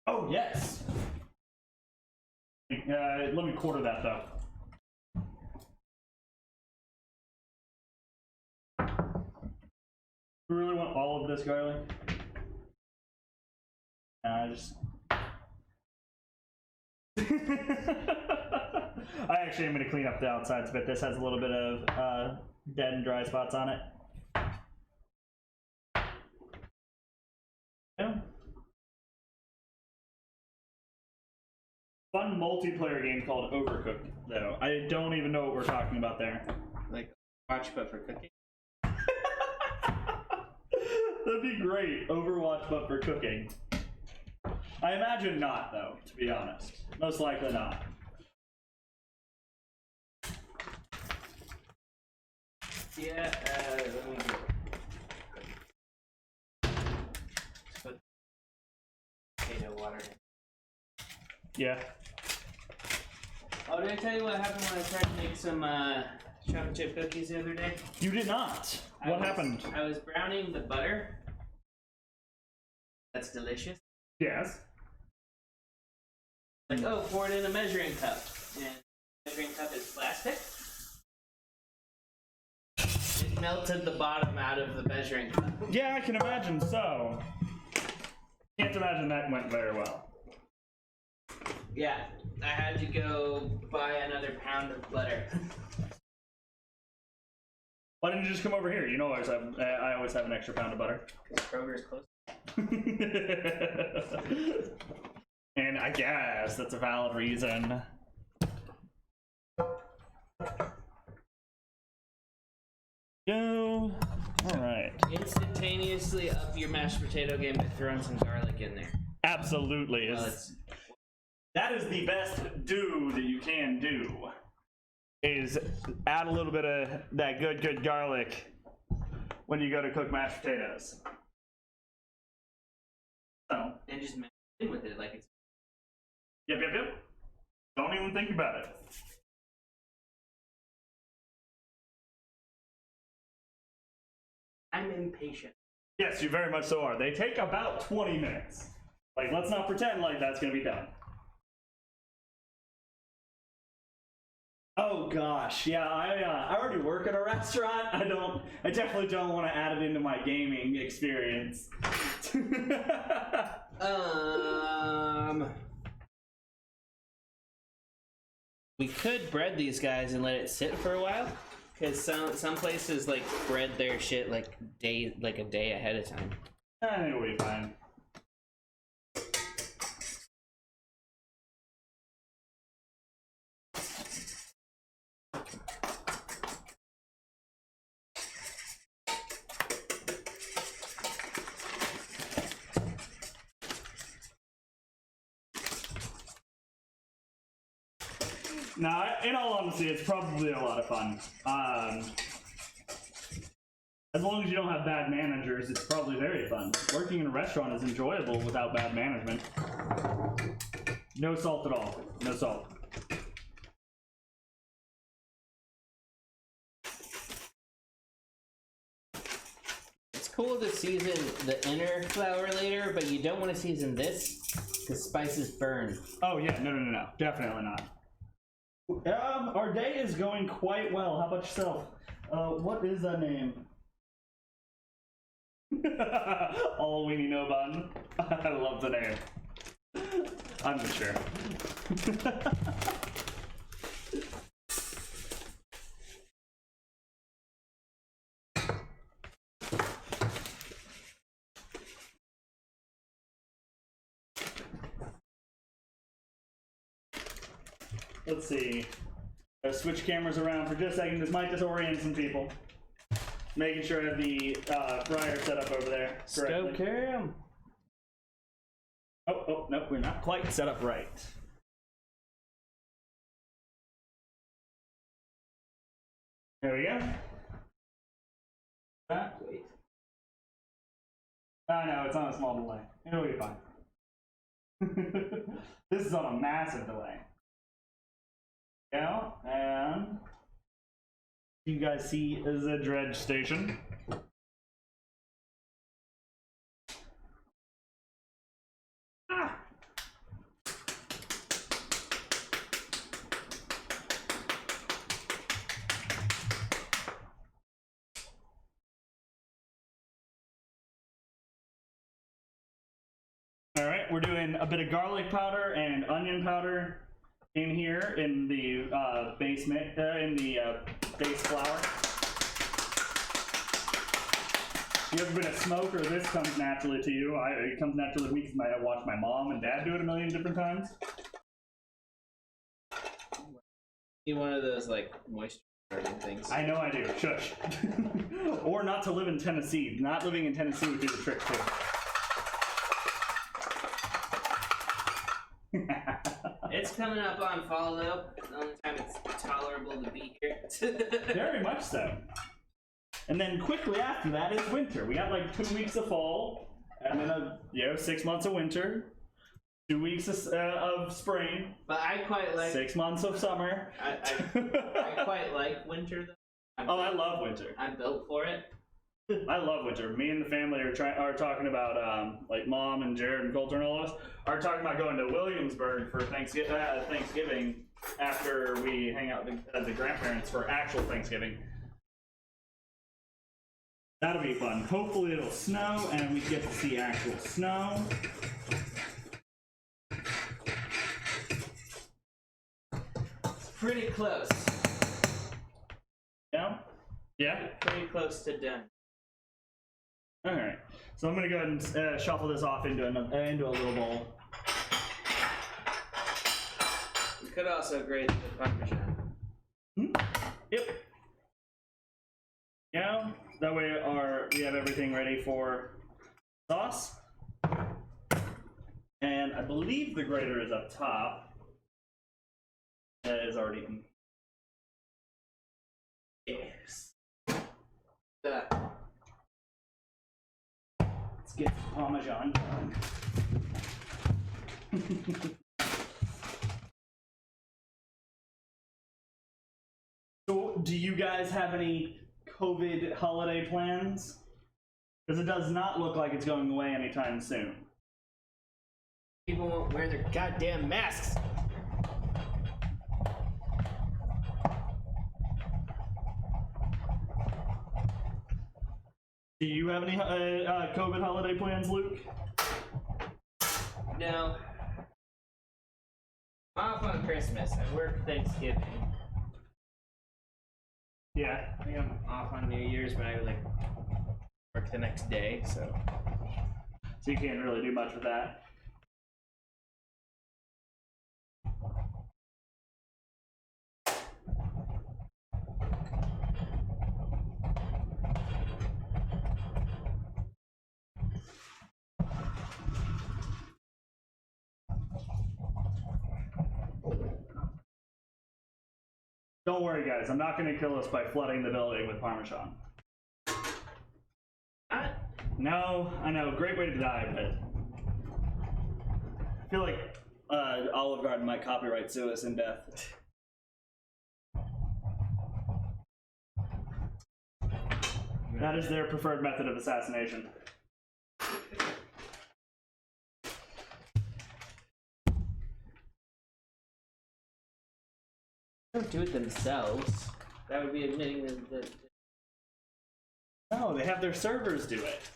Oh, yes! Let me quarter that, though. You really want all of this garlic? Just... I actually am going to clean up the outsides, but this has a little bit of dead and dry spots on it. Yeah. Fun multiplayer game called Overcooked, though. I don't even know what we're talking about there. Like, watch but for cooking? That'd be great. Overwatch but for cooking. I imagine not, though, to be honest. Most likely not. Yeah, let me put potato water in. Yeah. Oh, did I tell you what happened when I tried to make some chocolate chip cookies the other day? You did not. What happened? I was browning the butter. That's delicious. Yes. Like, oh, pour it in a measuring cup. And the measuring cup is plastic. It melted the bottom out of the measuring cup. Yeah, I can imagine so. Can't imagine that went very well. Yeah, I had to go buy another pound of butter. Why didn't you just come over here? You know, I always have an extra pound of butter. Kroger's close. And I guess that's a valid reason. Go. All right. Instantaneously up your mashed potato game by throwing some garlic in there. Absolutely. That is the best do that you can do. Is add a little bit of that good garlic when you go to cook mashed potatoes. So. And just mix in with it like it's. Yep. Don't even think about it. I'm impatient. Yes, you very much so are. They take about 20 minutes. Like, let's not pretend like that's gonna be done. Oh gosh, yeah, I already work at a restaurant. I definitely don't want to add it into my gaming experience. We could bread these guys and let it sit for a while, because some places like bread their shit like a day ahead of time. I think it'll be fine. Now, in all honesty, it's probably a lot of fun. As long as you don't have bad managers, it's probably very fun. Working in a restaurant is enjoyable without bad management. No salt at all. No salt. It's cool to season the inner flour later, but you don't want to season this because spices burn. Oh yeah, no. Definitely not. Our day is going quite well. How about yourself? What is that name? All Weenie No Bun. I love the name. I'm mature. Let's see. I'll switch cameras around for just a second. This might disorient some people. Making sure I have the fryer set up over there correctly. Stove cam. Oh, no, we're not quite set up right. There we go. Wait. Oh no, it's on a small delay. It'll be fine. This is on a massive delay. Yeah, and you guys see the dredge station. Ah! All right, we're doing a bit of garlic powder and onion powder in here in the base flour. You ever been a smoker? This comes naturally to you. It comes naturally to me because I watched my mom and dad do it a million different times. Be one of those like moisture guarding things. I know I do. Shush. Or not to live in Tennessee. Not living in Tennessee would do the trick too. It's coming up on fall though. The only time it's tolerable to be here. Very much so. And then quickly after that is winter. We got like 2 weeks of fall, and then 6 months of winter, 2 weeks of spring. But I quite like 6 months of summer. I quite like winter though. I love winter. I'm built for it. I love winter. Me and the family are talking about like Mom and Jared and Coulter and all of us are talking about going to Williamsburg for Thanksgiving after we hang out with the grandparents for actual Thanksgiving. That'll be fun. Hopefully it'll snow and we get to see actual snow. It's pretty close. Yeah. Yeah? Pretty close to done. Alright. So I'm gonna go ahead and shuffle this off into a little bowl. We could also grate the Parmesan. Yep. Now, that way we have everything ready for sauce. And I believe the grater is up top. That is already in. Yes. Let's get the Parmesan done. So, do you guys have any COVID holiday plans? Because it does not look like it's going away anytime soon. People won't wear their goddamn masks. Do you have any COVID holiday plans, Luke? No. I'm off on Christmas. I work Thanksgiving. Yeah. I think I'm off on New Year's, but I work the next day, so. So you can't really do much with that. Don't worry, guys. I'm not going to kill us by flooding the building with Parmesan. No, I know. Great way to die, but I feel like Olive Garden might copyright sue us in death. That is their preferred method of assassination. They don't do it themselves. That would be admitting that. No, they have their servers do it.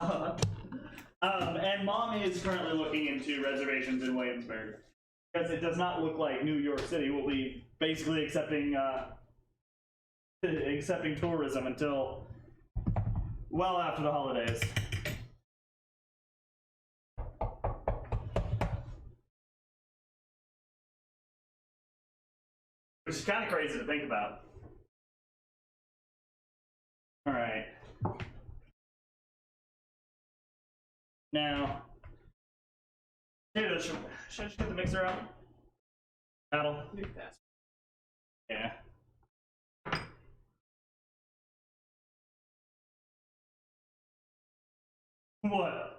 And Mom is currently looking into reservations in Williamsburg. Because it does not look like New York City will be basically accepting tourism until well after the holidays. Which is kind of crazy to think about. All right. Now, should I just get the mixer out? Paddle? Yeah. What?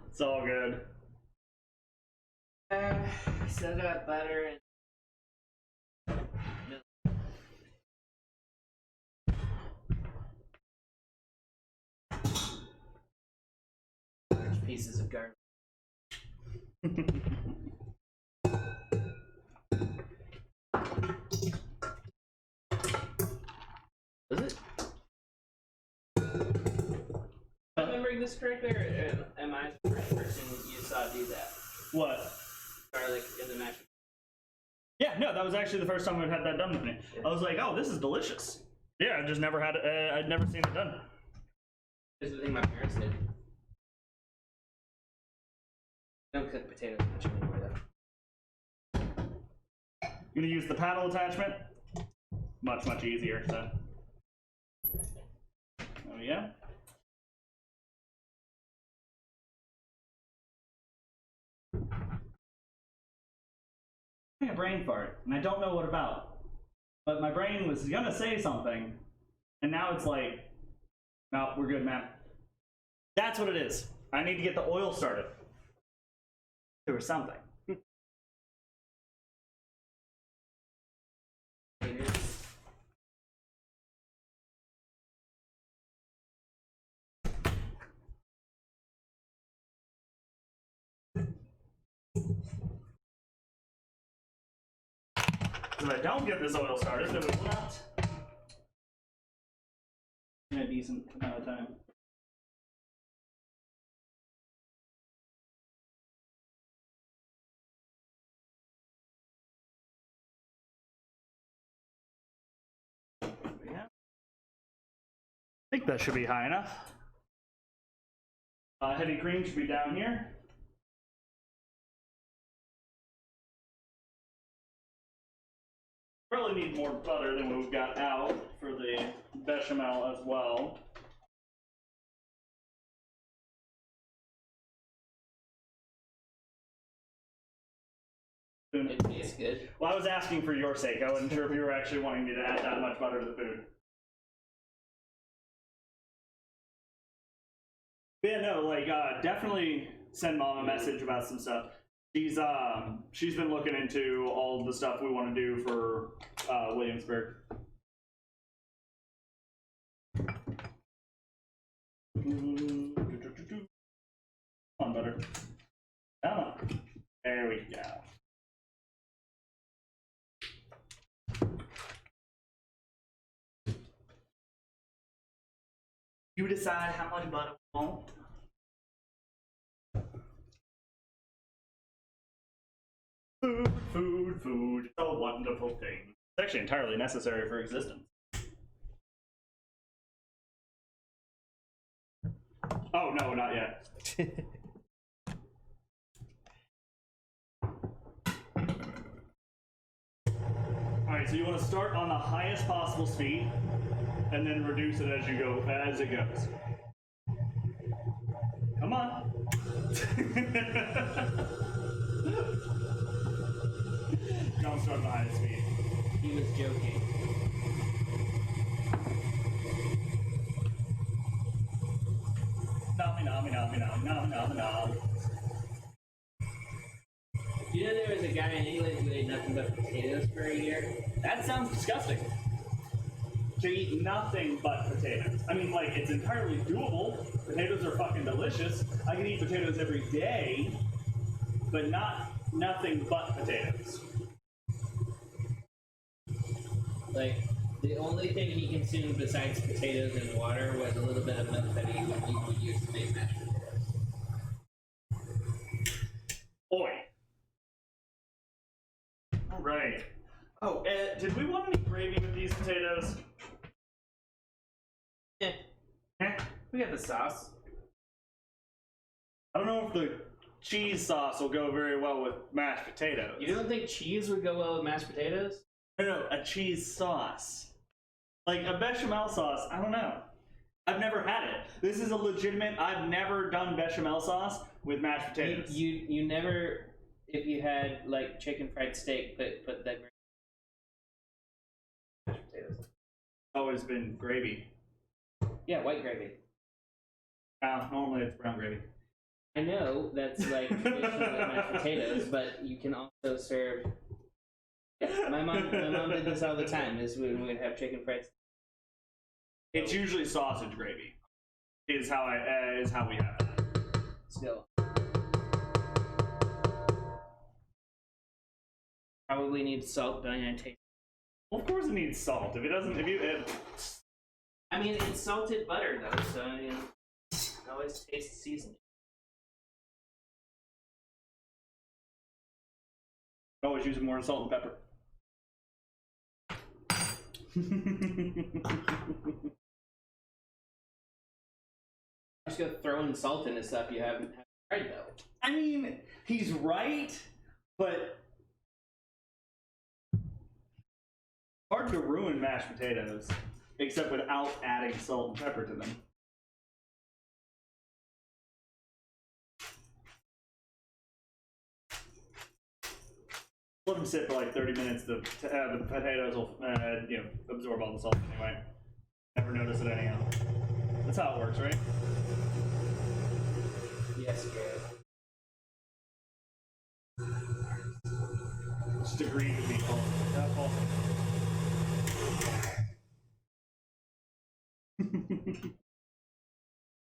It's all good. Set up butter and milk. Large pieces of garlic. Was it? Am I remembering this correctly, or am I the first person you saw do that? What? Garlic in the mashed. Yeah, no, that was actually the first time I'd had that done with me. I was like, oh, this is delicious. Yeah, I just never had it, I'd never seen it done. This is the thing my parents did. They don't cook potatoes much anymore, though. I'm gonna use the paddle attachment. Much, much easier, so. There we go. I'm having a brain fart, and I don't know what about. But my brain was gonna say something, and now it's like, no, we're good, man. That's what it is. I need to get the oil started. Or something. If I don't get this oil started, then we will not. In a decent amount of time. think that should be high enough. Heavy cream should be down here. Probably need more butter than what we've got out for the bechamel as well. It tastes good. Well, I was asking for your sake. I wasn't sure if you were actually wanting me to add that much butter to the food. Yeah, no, like, definitely send Mom a message about some stuff. She's been looking into all the stuff we want to do for Williamsburg. Come on, butter. Come on. There we go. You decide how much butter you want. Food. It's a wonderful thing. It's actually entirely necessary for existence. Oh, no, not yet. Alright, so you want to start on the highest possible speed, and then reduce it as you go, as it goes. Come on. Don't start at the highest speed. He was joking. Nom. You know there was a guy in England who ate nothing but potatoes for a year? That sounds disgusting. To eat nothing but potatoes. I mean, like, it's entirely doable. Potatoes are fucking delicious. I can eat potatoes every day, but nothing but potatoes. Like, the only thing he consumed besides potatoes and water was a little bit of milk that he would use to make mashed potatoes. Oi. Alright. Oh, did we want any gravy with these potatoes? We got the sauce. I don't know if the cheese sauce will go very well with mashed potatoes. You don't think cheese would go well with mashed potatoes? No, a cheese sauce. Like a bechamel sauce, I don't know. I've never had it. This is a legitimate, I've never done bechamel sauce with mashed potatoes. You never, if you had like chicken fried steak, put that mashed potatoes. Always been gravy. Yeah, white gravy. Normally it's brown gravy. I know that's like traditional with mashed potatoes, but you can also serve. Yeah, my mom did this all the time. Is when we'd have chicken fried steak. It's usually sausage gravy. Is how we have it. Still. Probably needs salt, but I'm gonna taste. Well, of course it needs salt. If it doesn't, I mean, it's salted butter though, so I mean, it always tastes seasoned. Always using more salt and pepper. Just go throwing salt into stuff you haven't tried though. I mean, he's right, but hard to ruin mashed potatoes, except without adding salt and pepper to them. Let them sit for like 30 minutes. The potatoes will, absorb all the salt anyway. Never notice it anyhow. That's how it works, right? Yes, good. Just agreed to be called.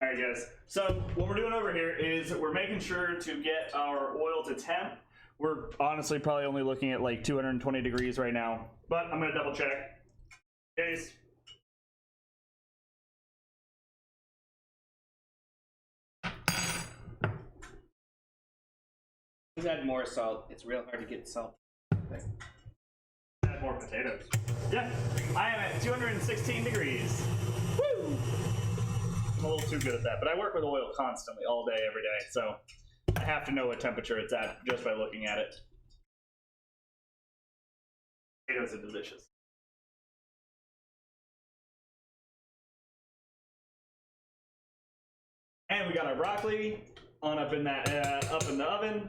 Alright guys, so what we're doing over here is we're making sure to get our oil to temp. We're honestly probably only looking at like 220 degrees right now, but I'm gonna double check. Guys. Let's add more salt. It's real hard to get salt. Add more potatoes. Yeah, I am at 216 degrees. Woo! I'm a little too good at that, but I work with oil constantly, all day, every day, so I have to know what temperature it's at just by looking at it. Potatoes are delicious. And we got our broccoli on up in that up in the oven.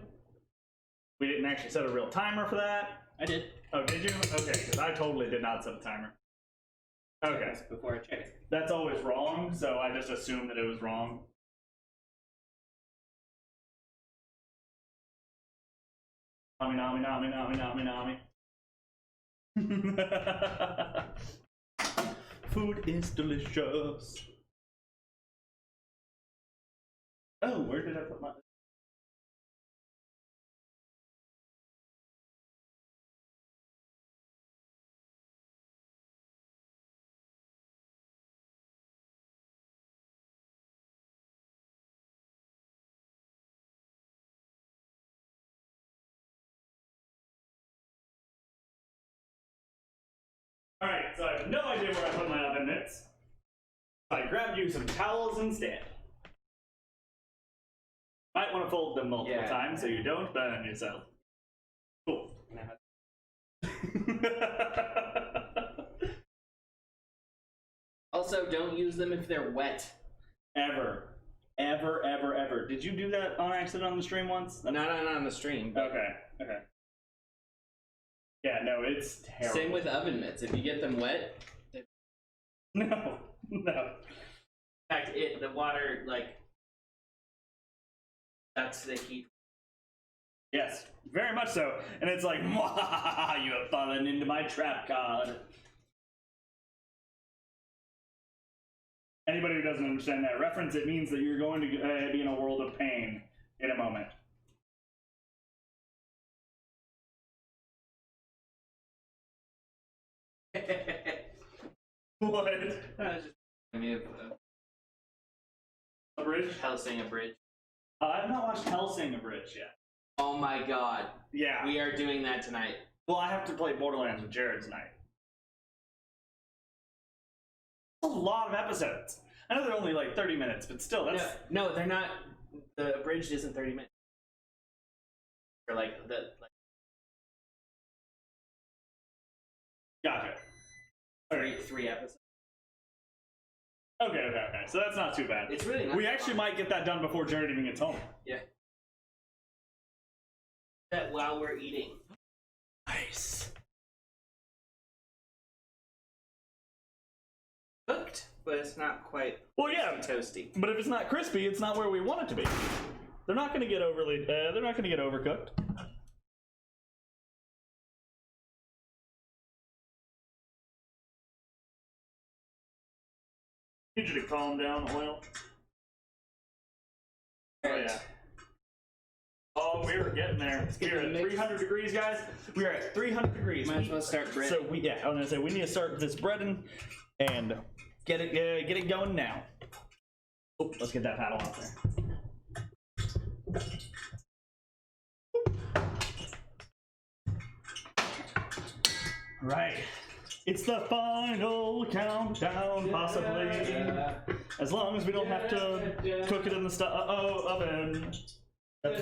We didn't actually set a real timer for that. I did. Oh, did you? Okay, because I totally did not set a timer. Okay. Before I check it. That's always wrong, so I just assumed that it was wrong. Nami, nami, nami, nami, nami, nami. Food is delicious. Oh, where did I put my... Alright, so I have no idea where I put my oven mitts. I grabbed you some towels instead. Might want to fold them multiple times so you don't burn yourself. Cool. Also, don't use them if they're wet. Ever. Ever, ever, ever. Did you do that on accident on the stream once? Not on the stream. Okay, okay. Yeah, no, it's terrible. Same with oven mitts. If you get them wet, No, no. in fact, the water, like, that's the heat. Yes, very much so. And it's like, "Mwah, you have fallen into my trap card." Anybody who doesn't understand that reference, it means that you're going to be in a world of pain in a moment. What? I mean, A bridge? Hellsing a bridge. I've not watched Hellsing a bridge yet. Oh my god. Yeah. We are doing that tonight. Well, I have to play Borderlands with Jared tonight. That's a lot of episodes. I know they're only like 30 minutes, but still, that's... No, they're not. The abridged isn't 30 minutes. Or like Gotcha. three episodes. Okay. So that's not too bad. It's really not. We actually might get that done before Jared even gets home. Yeah. That while we're eating. Nice. Cooked, but it's not quite toasty. But if it's not crispy, it's not where we want it to be. They're not going to get overly. They're not going to get overcooked. I need you to calm down, oil. Oh yeah. Oh, we're getting there. We're at 300 degrees, guys. We are at 300 degrees. Might as well start breading. So I was gonna say we need to start this breading and get it going now. Oh, let's get that paddle out there. Right. It's the final countdown, possibly. As long as we don't have to cook it in the oven. It's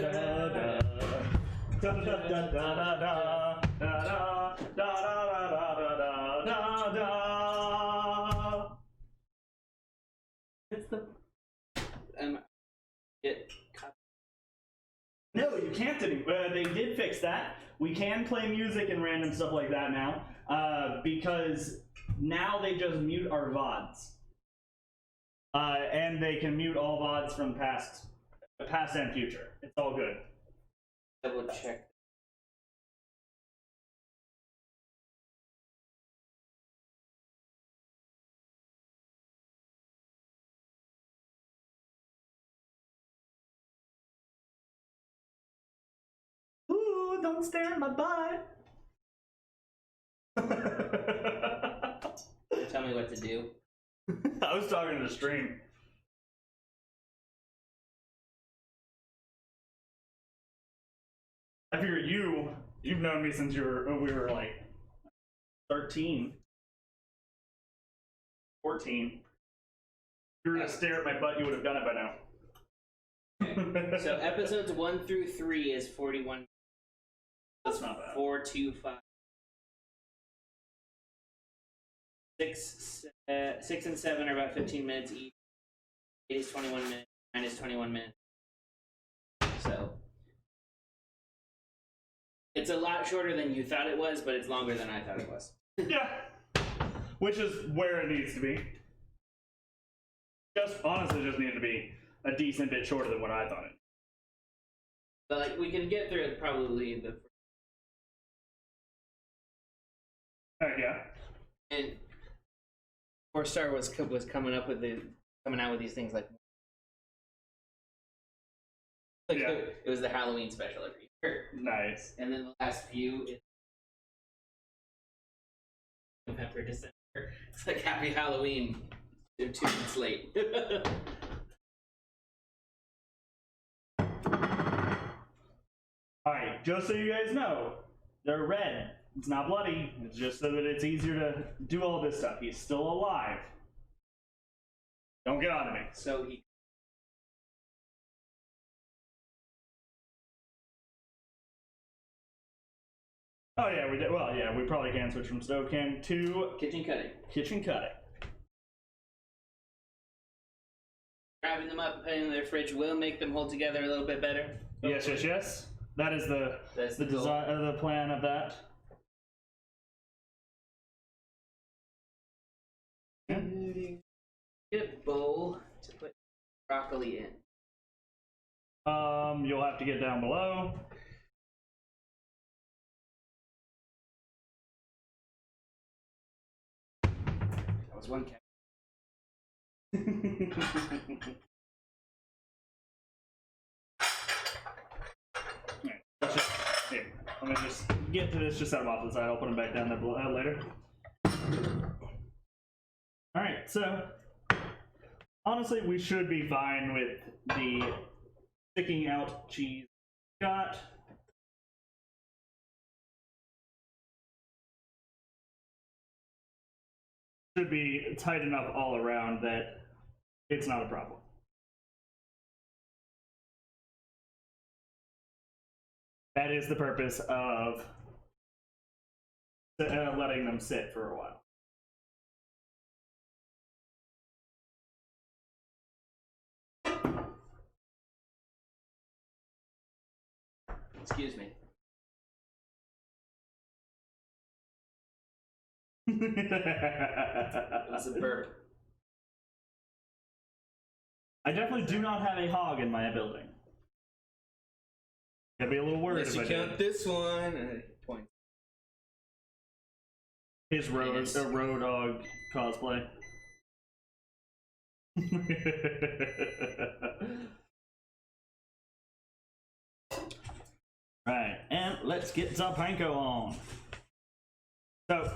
the. No, you can't anymore. They did fix that. We can play music and random stuff like that now, because now they just mute our VODs. And they can mute all VODs from past and future. It's all good. Double check. Ooh, don't stare at my butt. Tell me what to do. I was talking to the stream. I figure you've known me since we were like 13, 14. you were gonna stare at my butt, you would have done it by now. Okay. So episodes 1 through 3 is 41. That's not bad. 4, 2, 5. 6 and 7 are about 15 minutes each. 8 is 21 minutes. 9 is 21 minutes. So it's a lot shorter than you thought it was, but it's longer than I thought it was. Yeah. Which is where it needs to be. Honestly just needed to be a decent bit shorter than what I thought it. But like we can get through it probably the. Yeah. And 4-Star was coming out with these things like yeah. It was the Halloween special every year. Nice. And then the last few is November, December. It's like Happy Halloween. They're 2 months late. Alright, just so you guys know, they're red. It's not bloody. It's just so that it's easier to do all this stuff. He's still alive. Don't get on to me. So he. Oh yeah, we did. Well, yeah, we probably can switch from stove can to Kitchen cutting. kitchen cutting. Grabbing them up, putting them in their fridge will make them hold together a little bit better. Yes, yes, yes. That is That's the the goal. design, the plan of that. Get a bowl to put broccoli in. You'll have to get down below. That was one cat. Here, let me just get to this, just set them off to the side. I'll put them back down there later. Alright, so honestly, we should be fine with the sticking out cheese got. Should be tight enough all around that it's not a problem. That is the purpose of letting them sit for a while. Excuse me. That's a burp. I definitely do not have a hog in my building. I'd be a little worried Unless if you I count did. this one. Point. His road dog cosplay. Right, and let's get Zapanko on. So,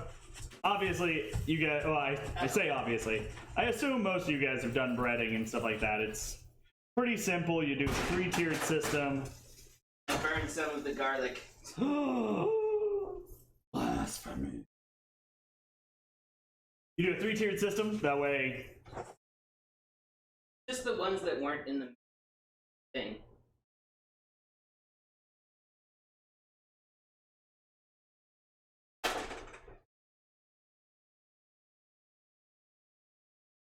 obviously, you guys, well, I say obviously, I assume most of you guys have done breading and stuff like that. It's pretty simple. You do a 3-tiered system. Burn some of the garlic. Blasphemy. You do a 3-tiered system, that way. Just the ones that weren't in the thing.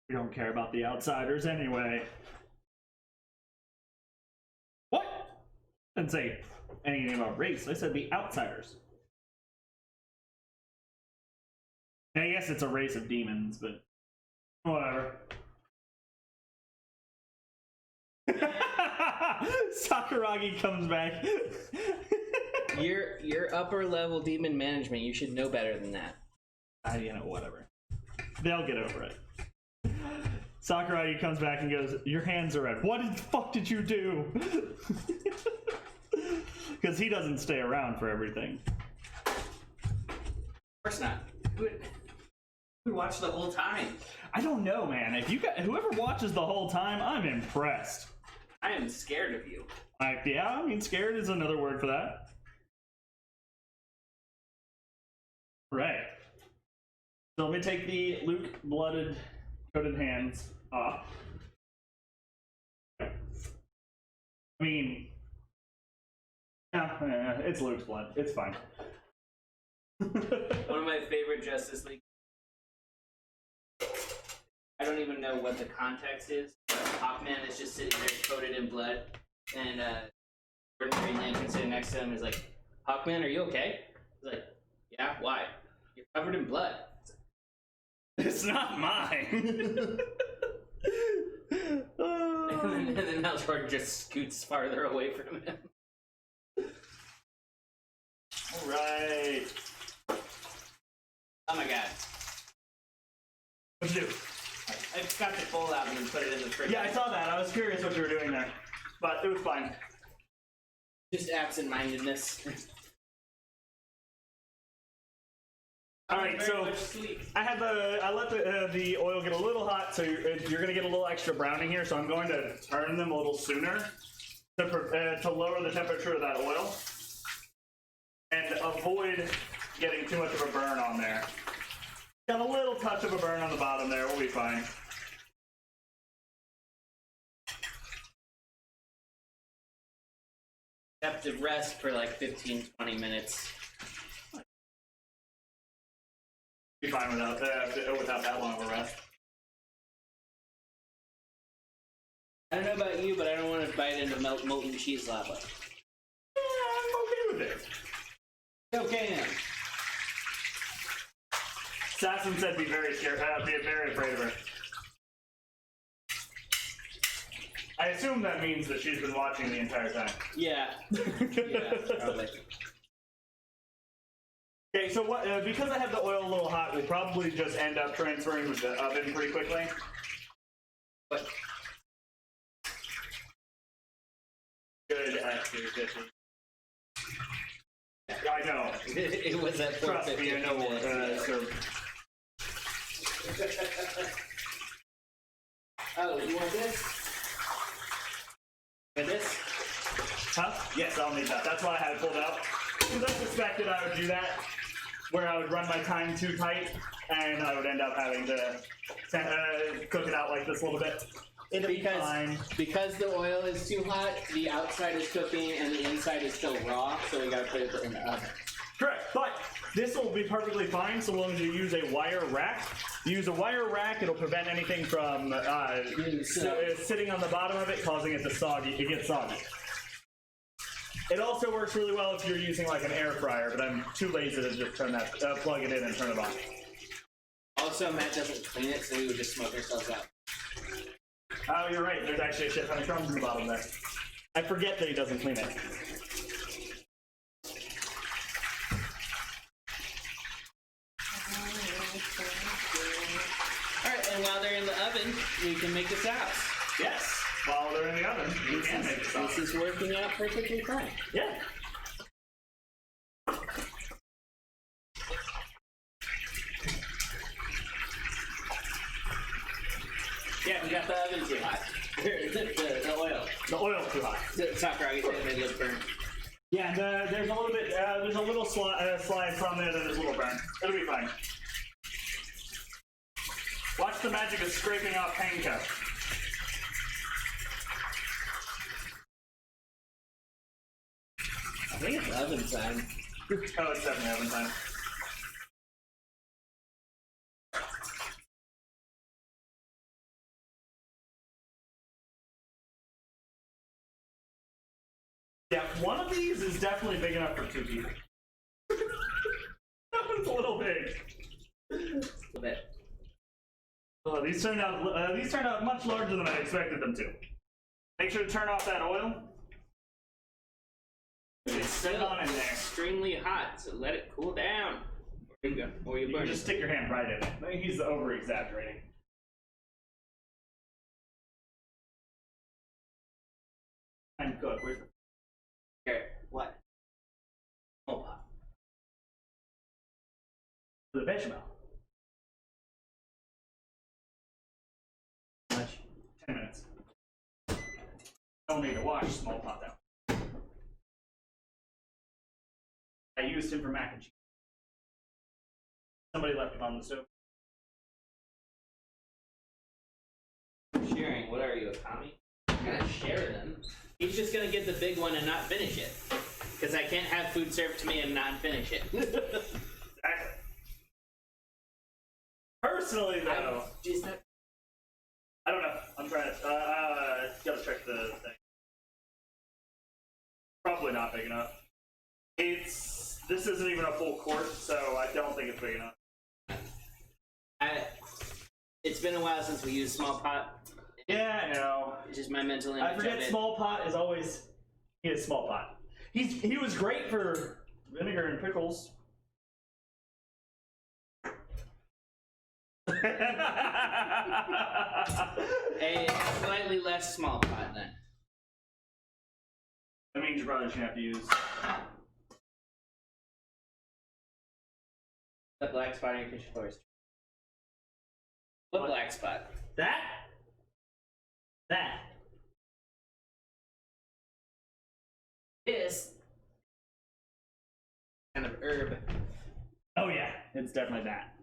We don't care about the outsiders anyway. What? I didn't say anything about race. I said the outsiders. And I guess it's a race of demons, but whatever. Sakuragi comes back. Your upper level demon management, you should know better than that. You know, whatever. They'll get over it. Sakuragi comes back and goes, "Your hands are red. What the fuck did you do?" Because he doesn't stay around for everything. Of course not. We watched the whole time. I don't know, man. If you got whoever watches the whole time, I'm impressed. I am scared of you. Yeah, I mean, scared is another word for that. Right. So let me take the Luke blooded coated hands off. I mean, yeah, it's Luke's blood. It's fine. One of my favorite Justice League. I don't even know what the context is. Hawkman is just sitting there coated in blood, and Green Lantern sitting next to him is like, "Hawkman, are you okay?" He's like, "Yeah, why? You're covered in blood." It's not mine. And then Hal Jordan just scoots farther away from him. All right. Oh my god. What'd you do? I got the full album and put it in the fridge. Yeah, I saw that. I was curious what you were doing there, but it was fine. Just absent-mindedness. All right, so I let the oil get a little hot, so you're gonna get a little extra browning here. So I'm going to turn them a little sooner to lower the temperature of that oil and avoid getting too much of a burn on there. Got a little touch of a burn on the bottom there. We'll be fine. Have to rest for like 15-20 minutes. Be fine without that long of a rest. I don't know about you, but I don't want to bite into molten cheese lava. Yeah, I'm okay with it. Okay now. Sasson said be very scared, be very afraid of her. I assume that means that she's been watching the entire time. Yeah. Yeah, probably. Okay, so what? Because I have the oil a little hot, we'll probably just end up transferring with the oven pretty quickly. But Good at your dishes. I know. it was at Trust me, I know. Sir. Oh, you want this? Want this? Huh? Yes, I'll need that. That's why I had it pulled out. Because I suspected I would do that, where I would run my time too tight, and I would end up having to cook it out like this a little bit. It'll be fine. Because the oil is too hot, the outside is cooking and the inside is still raw, so we gotta put it in the oven. Correct, but this will be perfectly fine so long as you use a wire rack. Use a wire rack, it'll prevent anything from sitting on the bottom of it, causing it to get soggy. It also works really well if you're using like an air fryer, but I'm too lazy to just turn that, plug it in and turn it on. Also, Matt doesn't clean it, so we would just smoke ourselves out. Oh, you're right. There's actually a shit ton of crumbs in the bottom there. I forget that he doesn't clean it. Alright, and while they're in the oven, we can make the sauce. Yes. While they're in the oven, you can make the sauce. This is working out perfectly fine. Yeah. Yeah, we got the oven too hot. the oil. The oil's too hot. The Sakuragi said it made it burn. Yeah, there's a little slide from there that is a little burn. It'll be fine. Watch the magic of scraping off panko. I think it's oven time. Oh, it's definitely oven time. Yeah, one of these is definitely big enough for 2 people. That one's a little big. A little bit. Oh, these turned out much larger than I expected them to. Make sure to turn off that oil. It's Set it still on in there. extremely hot, so let it cool down. Or you You burn can just stick your hand right in it. I think he's over-exaggerating. I'm good. Where's the... Here, what? Oh, The bechamel. much. 10 minutes. Don't need to wash small pot down. I used him for mac and cheese. Somebody left him on the stove. Sharing, what are you, a commie? I'm gonna share them. He's just gonna get the big one and not finish it. Because I can't have food served to me and not finish it. Exactly. Personally, though, I don't know. I'm trying to. Gotta check the thing. Probably not big enough. This isn't even a full quart, so I don't think it's big enough. It's been a while since we used small pot. Yeah, I know. It's just my mental image. I forget small pot is always. He is small pot. He was great for vinegar and pickles. A slightly less small pot then. That means you probably shouldn't have to use. The black spot on your kitchen floor. What black spot? That? This kind of herb. Oh yeah, it's definitely that.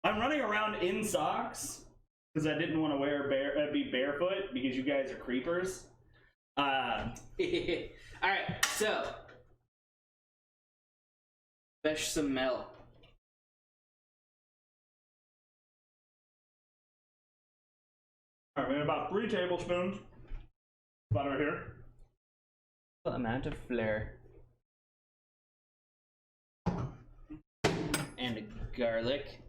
I'm running around in socks because I didn't want to be barefoot because you guys are creepers. All right, so bechamel. All right, we have about 3 tablespoons. About right here. Amount of flair. And garlic.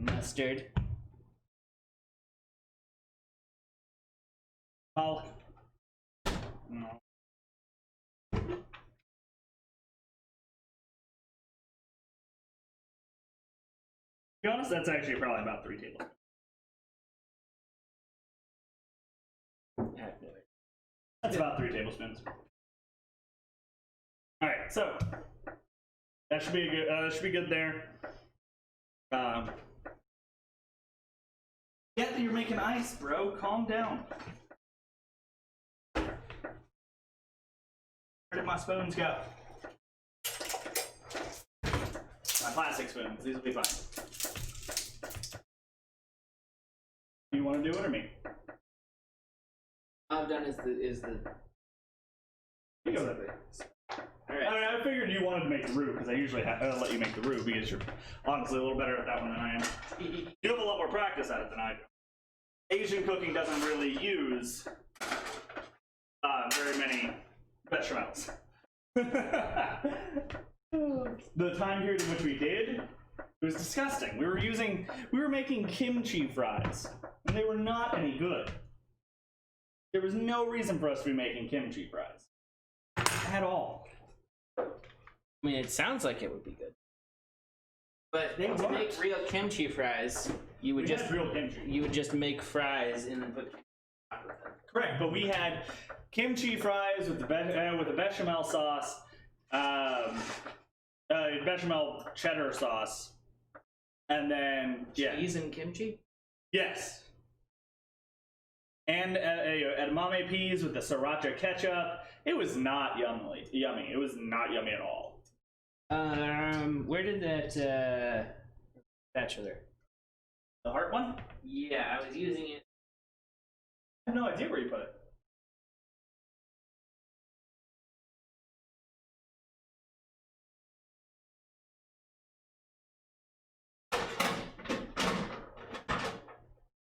Mustard. No. To be honest, that's actually probably about 3 tablespoons. That's about 3 tablespoons. All right, so that should be good. Should be good there. Yeah, you're making ice, bro. Calm down. Where did my spoons go? My plastic spoons. These will be fine. You want to do it or me? All I've done is the. You go that way. All right. I mean, I figured you wanted to make the roux because I usually let you make the roux because you're honestly a little better at that one than I am. You have a lot more practice at it than I do. Asian cooking doesn't really use very many bechamels. The time period in which we did, it was disgusting. We were making kimchi fries, and they were not any good. There was no reason for us to be making kimchi fries at all. I mean, it sounds like it would be good. But They to weren't. make real kimchi fries, you would We just had real kimchi. you would just make fries and then put. Correct, but we had kimchi fries with the bechamel sauce, bechamel cheddar sauce, and then Cheese and kimchi. yes, and edamame peas with the sriracha ketchup. It was not yummy. It was not yummy at all. Where did that spatula? The heart one? Yeah, I was using it. I have no idea where you put it.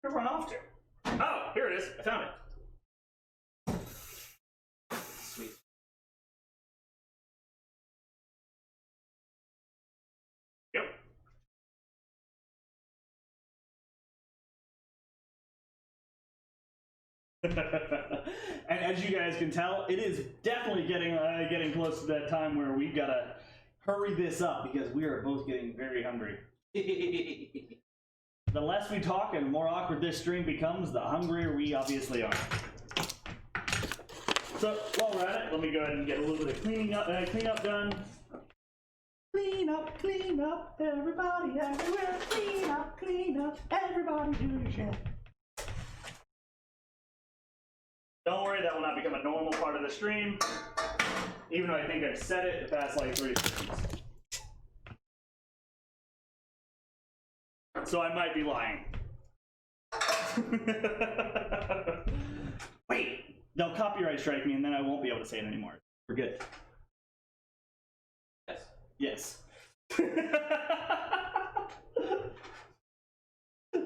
Where'd it run off to? Oh, here it is. I found it. Sweet. Yep. And as you guys can tell, it is definitely getting close to that time where we've got to hurry this up because we are both getting very hungry. The less we talk and the more awkward this stream becomes, the hungrier we obviously are. So while we're at it, let me go ahead and get a little bit of cleanup done. Clean up, everybody everywhere. Clean up, everybody do your shit. Don't worry, that will not become a normal part of the stream. Even though I think I've said it the past like 3 streams. so I might be lying. Wait, they'll copyright strike me and then I won't be able to say it anymore. We're good. Yes. Yes.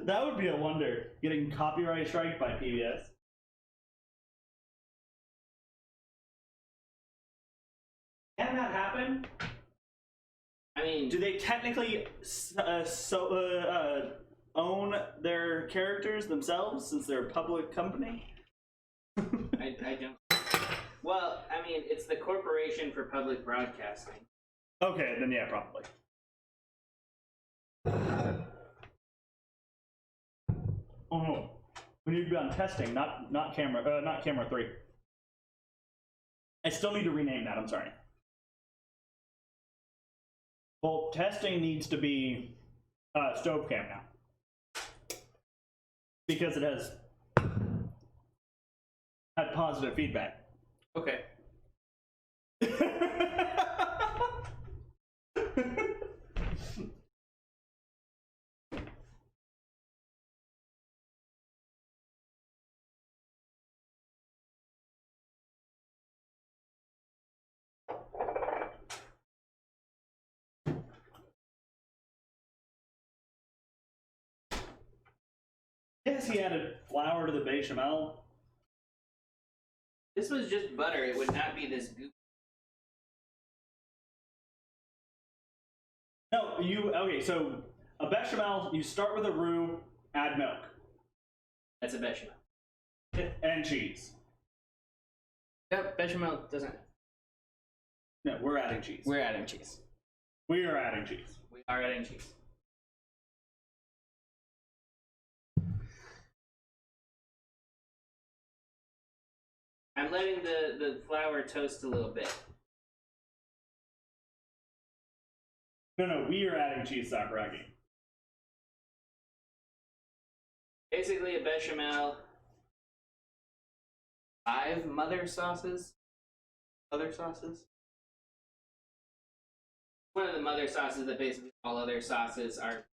That would be a wonder, getting copyright strike by PBS. Can that happen? I mean, Do they technically own their characters themselves since they're a public company? I don't. Well, I mean, it's the Corporation for Public Broadcasting. Okay, then yeah, probably. Oh no, we need to be on testing, not camera 3. I still need to rename that. I'm sorry. Well, testing needs to be stove cam now because it has had positive feedback. Okay. Yes, he added flour to the bechamel. This was just butter. It would not be this goop. No, okay, so a bechamel, you start with a roux, add milk. That's a bechamel. And cheese. Yep, bechamel doesn't. No, we're adding cheese. We're adding cheese. We are adding cheese. We are adding cheese. I'm letting the flour toast a little bit. No, we are adding cheese, Sakuragi. Basically, a bechamel. 5 mother sauces. Other sauces. One of the mother sauces that basically all other sauces are.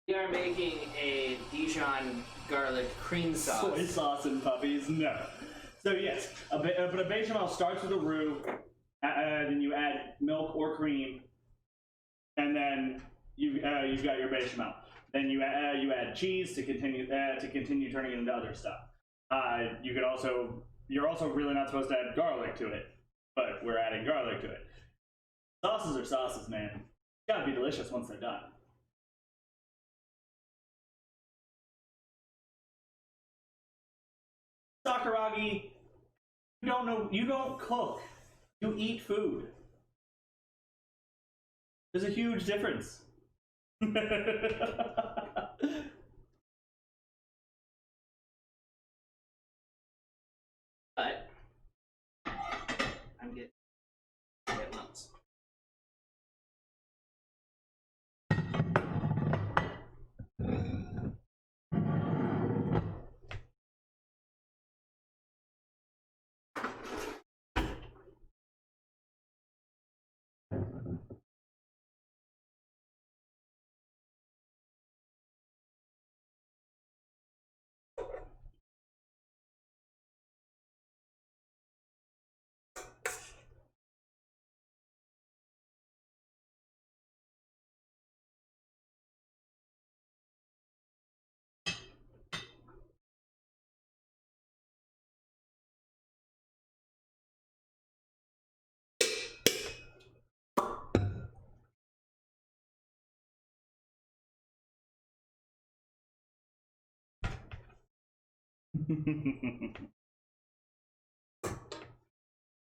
We are making a Dijon garlic cream sauce. Soy sauce and puppies? No. So yes, but a bechamel starts with a roux, then you add milk or cream, and then you've got your bechamel. Then you add cheese to continue turning it into other stuff. You're also really not supposed to add garlic to it, but we're adding garlic to it. Sauces are sauces, man. It's gotta be delicious once they're done. Sakuragi, you don't cook. You eat food. There's a huge difference. But I'm getting lumps.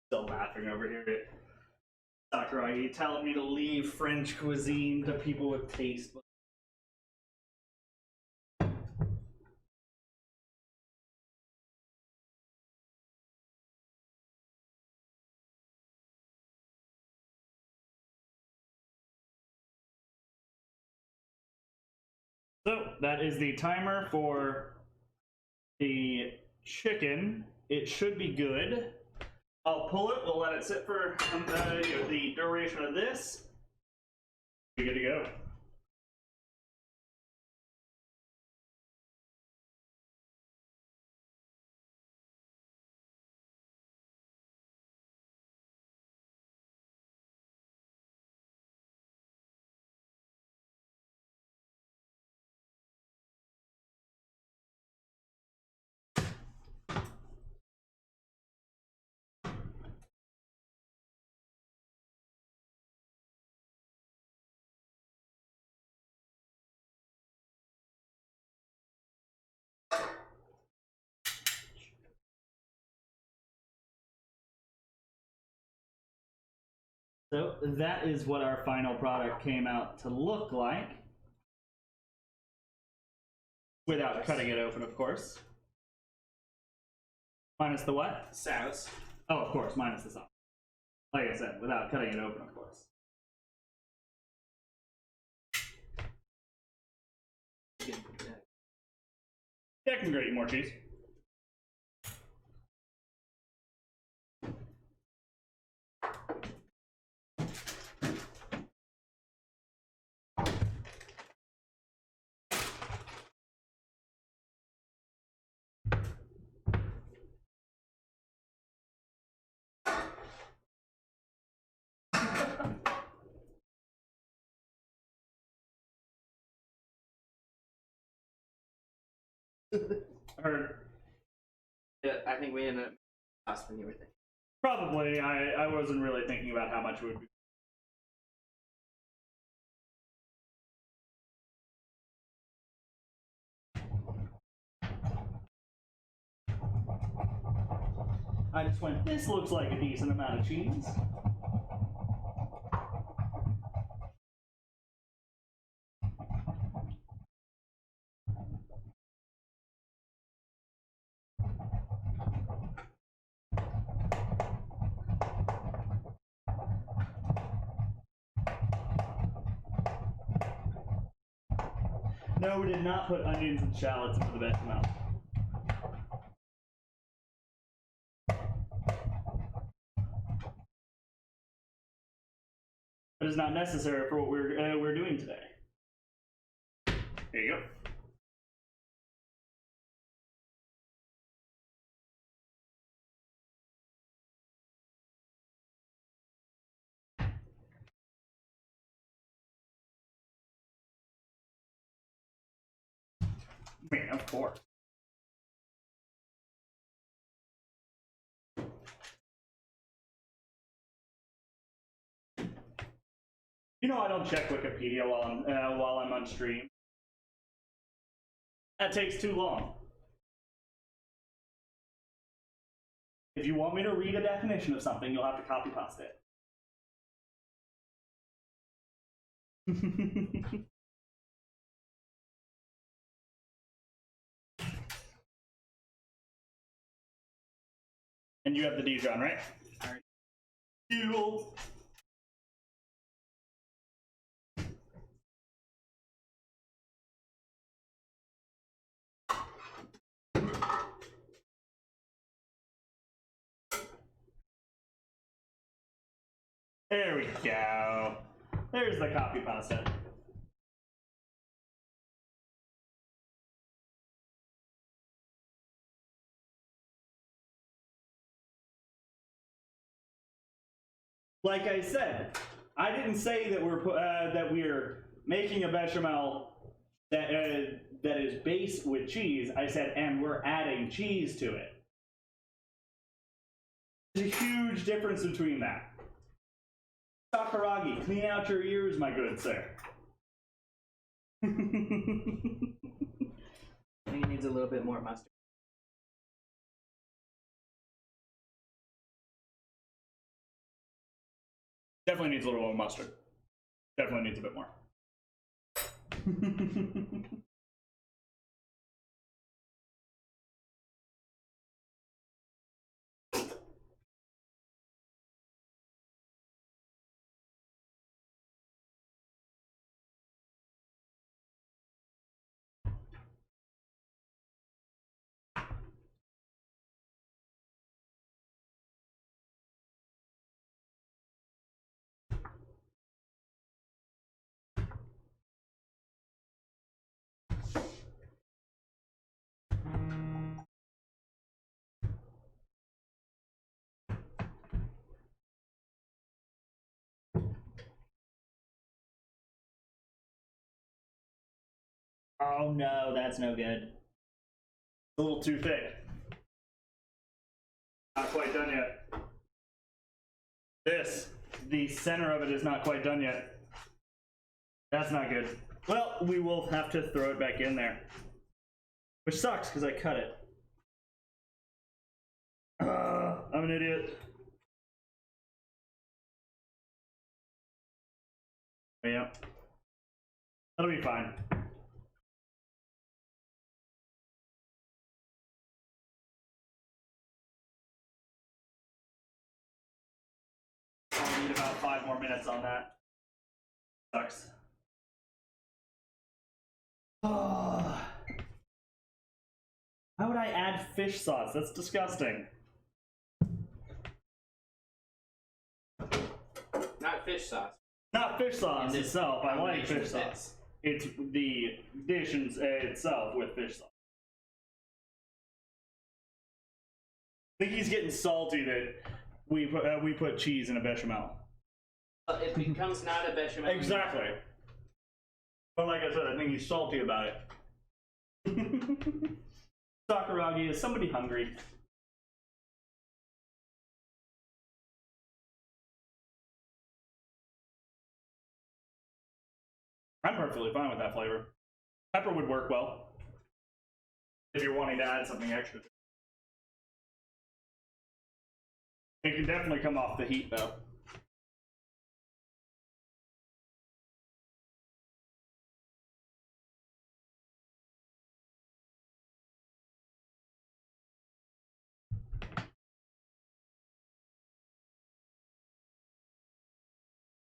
Still laughing over here at Sakuragi telling me to leave French cuisine to people with taste. So that is the timer for the chicken. It should be good. I'll pull it. We'll let it sit for the duration of this. Be good to go. So that is what our final product came out to look like. Without cutting it open, of course. Minus the what? Sauce. Oh, of course, minus the sauce. Like I said, without cutting it open, of course. Yeah, I can grate you more cheese. Heard. Yeah, I think we ended up sauce when you were thinking. Probably. I wasn't really thinking about how much it would be. I just went, this looks like a decent amount of cheese. No, we did not put onions and shallots into the bechamel. It is not necessary for what we're doing today. There you go. I mean, of course. You know I don't check Wikipedia while I'm on stream. That takes too long. If you want me to read a definition of something, you'll have to copy paste it. And you have the Dijon, right? All right. Cool. There we go. There's the copy pasta. Like I said, I didn't say that we're making a bechamel that is based with cheese. I said, and we're adding cheese to it. There's a huge difference between that. Sakuragi, clean out your ears, my good sir. I think it needs a little bit more mustard. Definitely needs a little more mustard. Definitely needs a bit more. Oh no, that's no good. It's a little too thick. Not quite done yet. The center of it is not quite done yet. That's not good. Well, we will have to throw it back in there. Which sucks, because I cut it. I'm an idiot. Yeah. That'll be fine. I'll need about 5 more minutes on that. Sucks. Why would I add fish sauce? That's disgusting. Not fish sauce. Not fish sauce itself. I like fish Combination of sauce. It's the dish itself with fish sauce. I think he's getting salty that we put cheese in a bechamel. It becomes not a bechamel. Exactly. But like I said, I think he's salty about it. Sakuragi, is somebody hungry? I'm perfectly fine with that flavor. Pepper would work well if you're wanting to add something extra. It can definitely come off the heat though.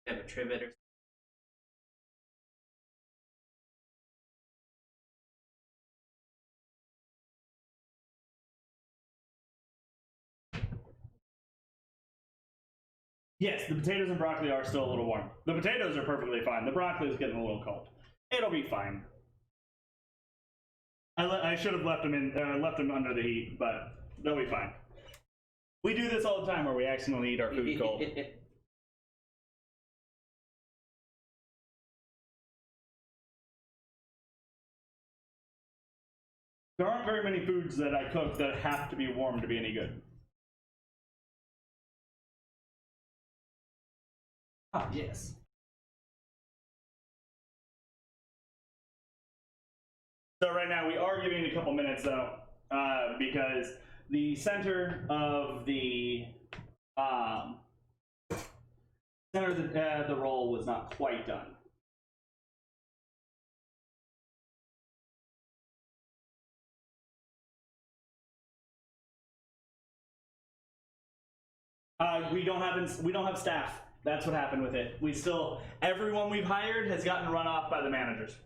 Have a trivet or Yes, the potatoes and broccoli are still a little warm. The potatoes are perfectly fine. The broccoli is getting a little cold. It'll be fine. I should have left them under the heat, but they'll be fine. We do this all the time where we accidentally eat our food cold. There aren't very many foods that I cook that have to be warm to be any good. Ah, yes. So right now we are giving it a couple minutes though, because the center of the roll was not quite done. We don't have staff. That's what happened with it. Everyone we've hired has gotten run off by the managers.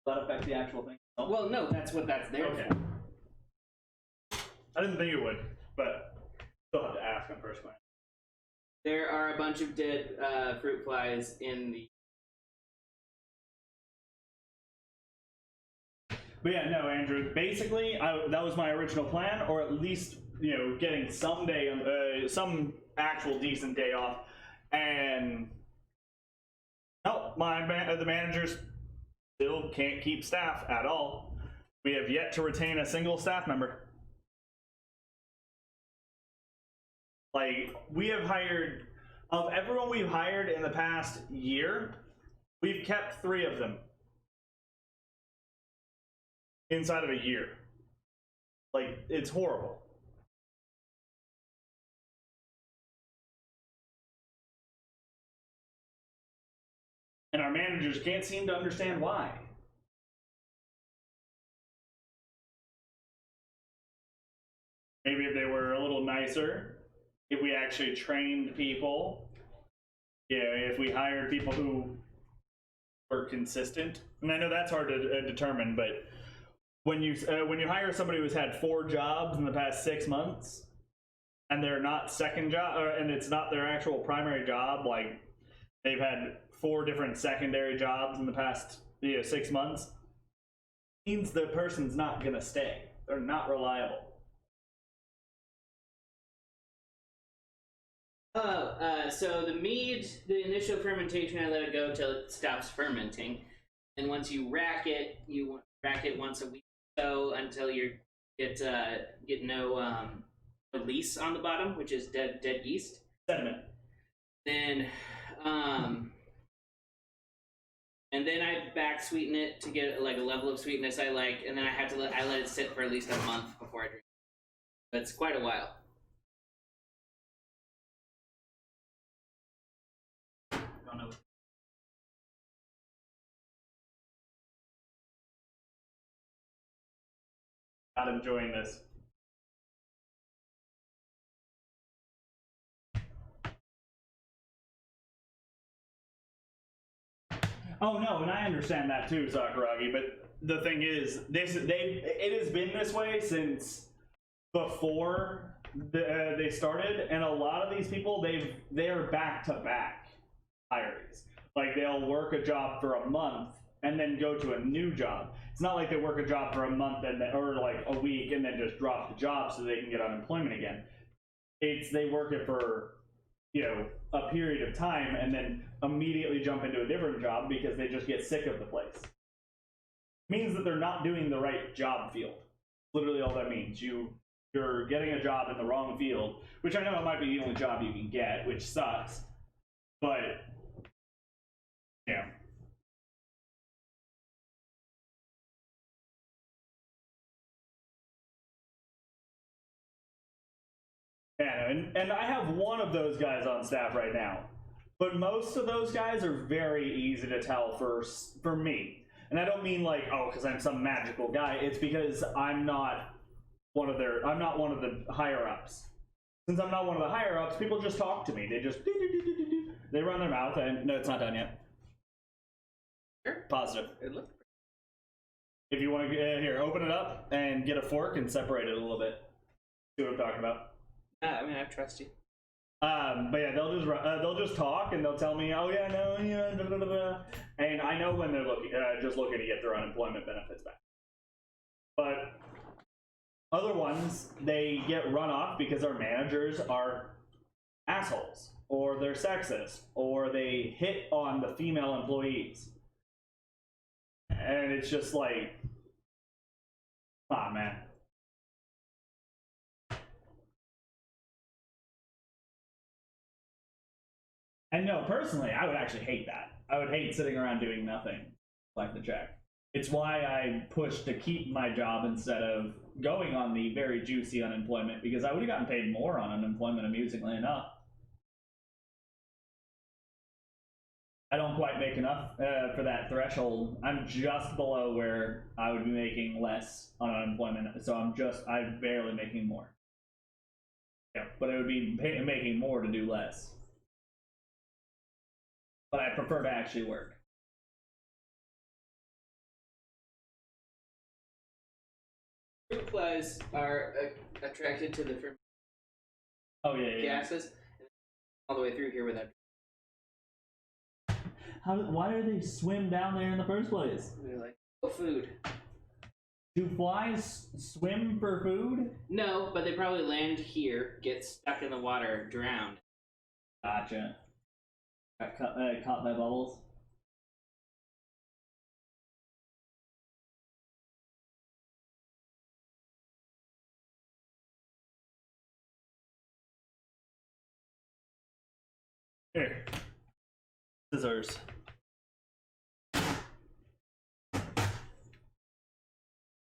Does that affect the actual thing? Well, no, that's what that's there Okay. for. I didn't think it would, but still have to ask on first glance. There are a bunch of dead fruit flies in the. But yeah, no, Andrew. Basically, that was my original plan, or at least getting some actual decent day off. And no, the managers still can't keep staff at all. We have yet to retain a single staff member. Like, we have hired, of everyone we've hired in the past year, we've kept 3 of them. Inside of a year. Like, it's horrible. And our managers can't seem to understand why. Maybe if they were a little nicer, if we actually trained people, if we hired people who were consistent. And I know that's hard to determine, but when you hire somebody who's had 4 jobs in the past 6 months, and they're not second job, and it's not their actual primary job, like they've had 4 different secondary jobs in the past 6 months, means the person's not gonna stay. They're not reliable. So the mead, the initial fermentation, I let it go till it stops fermenting, and once you you rack it once a week, so until you get no release on the bottom, which is dead yeast Sediment. Then, and then I back sweeten it to get like a level of sweetness I like, and then I let it sit for at least a month before I drink. That's quite a while. Don't know. Not enjoying this. Oh no, and I understand that too, Sakuragi. But the thing is, it has been this way since before they started, and a lot of these people they are back to back hires. Like they'll work a job for a month and then go to a new job. It's not like they work a job for a month or like a week and then just drop the job so they can get unemployment again. It's they work it for a period of time and then immediately jump into a different job because they just get sick of the place. It means that they're not doing the right job field. Literally all that means. You're getting a job in the wrong field, which I know it might be the only job you can get, which sucks. But yeah. Yeah, and I have one of those guys on staff right now, but most of those guys are very easy to tell for me. And I don't mean like, oh, because I'm some magical guy. It's because I'm not one of the higher ups. Since I'm not one of the higher ups, people just talk to me. They just they run their mouth and no, it's not done yet. Sure. Positive. It looked. If you want to here, open it up and get a fork and separate it a little bit. See what I'm talking about. I mean, I trust you. But yeah, they'll just talk and they'll tell me, oh yeah, no, yeah, blah, blah, blah. And I know when they're just looking to get their unemployment benefits back. But other ones, they get run off because our managers are assholes, or they're sexist, or they hit on the female employees. And it's just like, ah, man. And no, personally, I would actually hate that. I would hate sitting around doing nothing like the check. It's why I pushed to keep my job instead of going on the very juicy unemployment, because I would have gotten paid more on unemployment, amusingly enough. I don't quite make enough for that threshold. I'm just below where I would be making less on unemployment, so I'm barely making more. Yeah, but it would be making more to do less. But I prefer to actually work. Fruit flies are attracted to the gases all the way through here with that. Why do they swim down there in the first place? They're like, oh, food. Do flies swim for food? No, but they probably land here, get stuck in the water, drowned. Gotcha. Got caught by bubbles. Here. Scissors.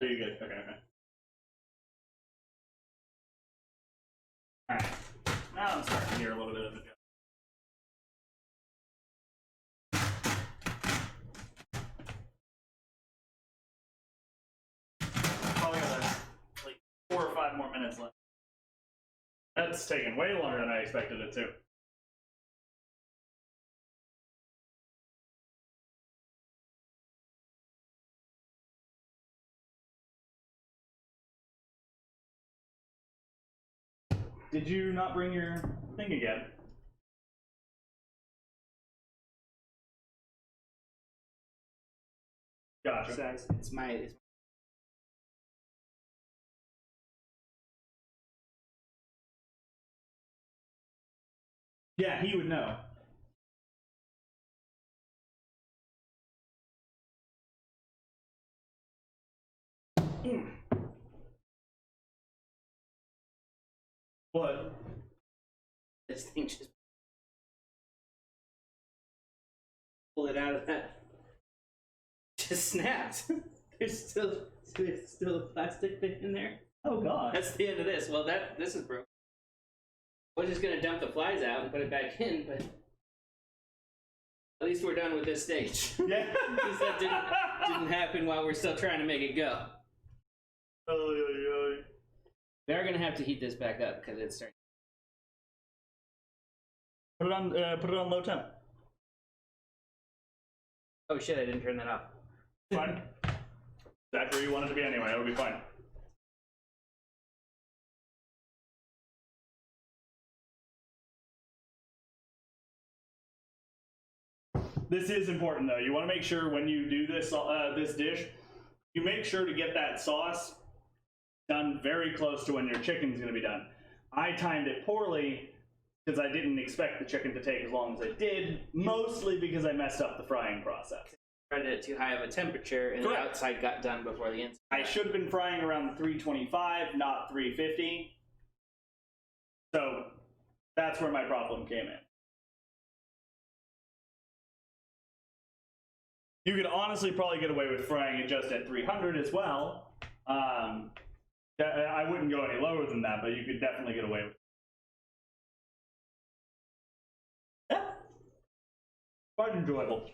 Are you good? Okay, okay. Alright. Now I'm starting to hear a little bit of the joke. Probably got like 4 or 5 more minutes left. That's taken way longer than I expected it to. Did you not bring your thing again? Gotcha. It's my Yeah, he would know. What? This thing just pull it out of that. Just snapped. There's still a plastic thing in there. Oh god. That's the end of this. Well, this is broken. I was just gonna dump the flies out and put it back in, but at least we're done with this stage. Yeah. Because that didn't happen while we're still trying to make it go. Oh, We are gonna have to heat this back up because it's starting. put it on low temp. Oh shit! I didn't turn that off. Fine. That's where you want it to be anyway. It'll be fine. This is important though. You want to make sure when you do this this dish, you make sure to get that sauce done very close to when your chicken's going to be done. I timed it poorly because I didn't expect the chicken to take as long as it did, mostly because I messed up the frying process. Tried it at too high of a temperature, and Correct. the outside got done before the inside. I should have been frying around 325, not 350. So that's where my problem came in. You could honestly probably get away with frying it just at 300 as well. I wouldn't go any lower than that, but you could definitely get away with it. Yeah. Quite enjoyable.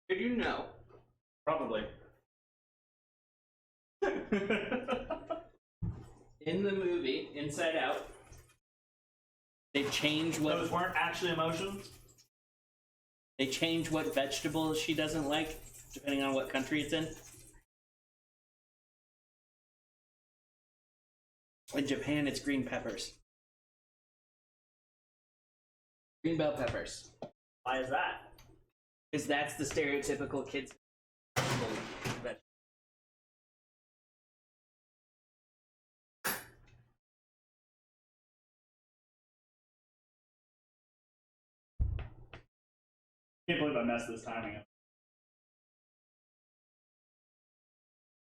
Did you know? Probably. In the movie Inside Out, they change what Those weren't actually emotions? vegetables she doesn't like, depending on what country it's in. In Japan, it's green peppers. Green bell peppers. Why is that? Because that's the stereotypical kids vegetable. Can't believe I messed this timing up.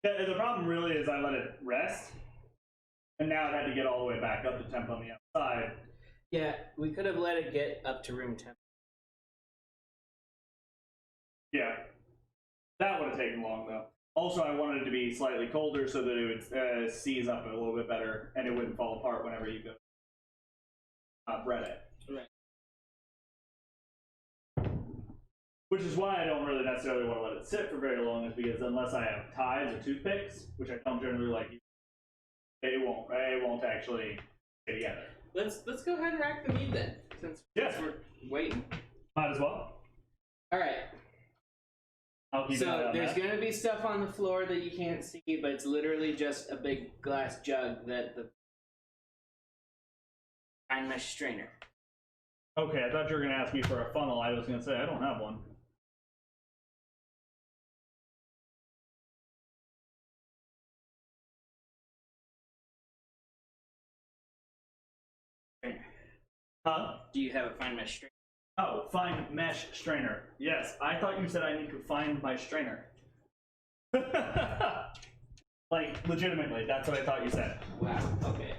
The problem really is I let it rest, and now it had to get all the way back up to temp on the outside. Yeah, we could have let it get up to room temp. Yeah, that would have taken long though. Also, I wanted it to be slightly colder so that it would seize up a little bit better, and it wouldn't fall apart whenever you go bread it. Right. Which is why I don't really necessarily want to let it sit for very long, is because unless I have ties or toothpicks, which I don't generally like, it won't actually stay together. Let's go ahead and rack the meat then, since we're waiting. Might as well. All right. I'll keep an eye So on there's that. gonna be stuff on the floor that you can't see, but it's literally just a big glass jug that the fine mesh strainer. Okay, I thought you were going to ask me for a funnel. I was going to say, I don't have one. Huh? Do you have a fine mesh strainer? Oh, find mesh strainer. Yes, I thought you said I need to find my strainer. Like, legitimately, that's what I thought you said. Wow. Okay.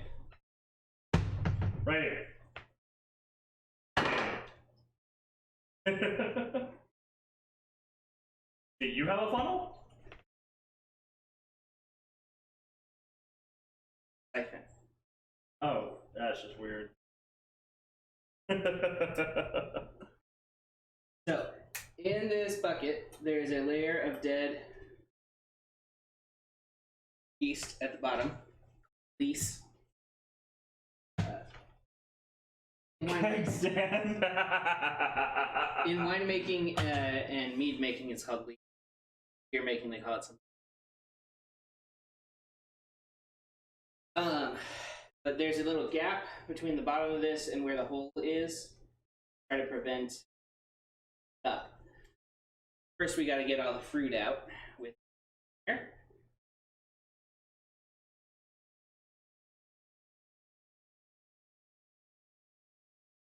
Right here. Do you have a funnel? Siphon. Oh, that's just weird. So, in this bucket, there's a layer of dead yeast at the bottom. Yeast. Thanks, Dan. In winemaking and mead making, it's called lees. Beer making, they call it something. But there's a little gap between the bottom of this and where the hole is. Try to prevent up. First, we got to get all the fruit out with here.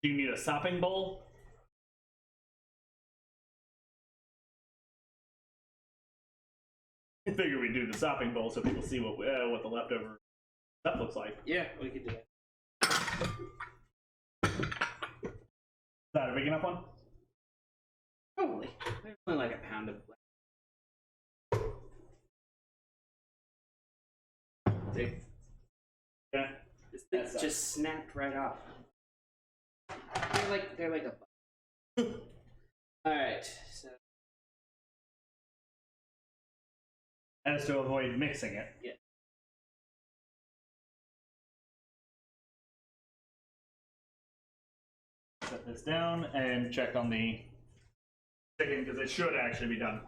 Do you need a sopping bowl? I figure we do the sopping bowl so people see what the leftover stuff looks like. Yeah, we could do that. Is that a big enough one? Probably. There's only like a pound of. See? Yeah. This thing just snapped right off. They're like a. All right. So. As to avoid mixing it. Yeah. Set this down and check on the chicken because it should actually be done.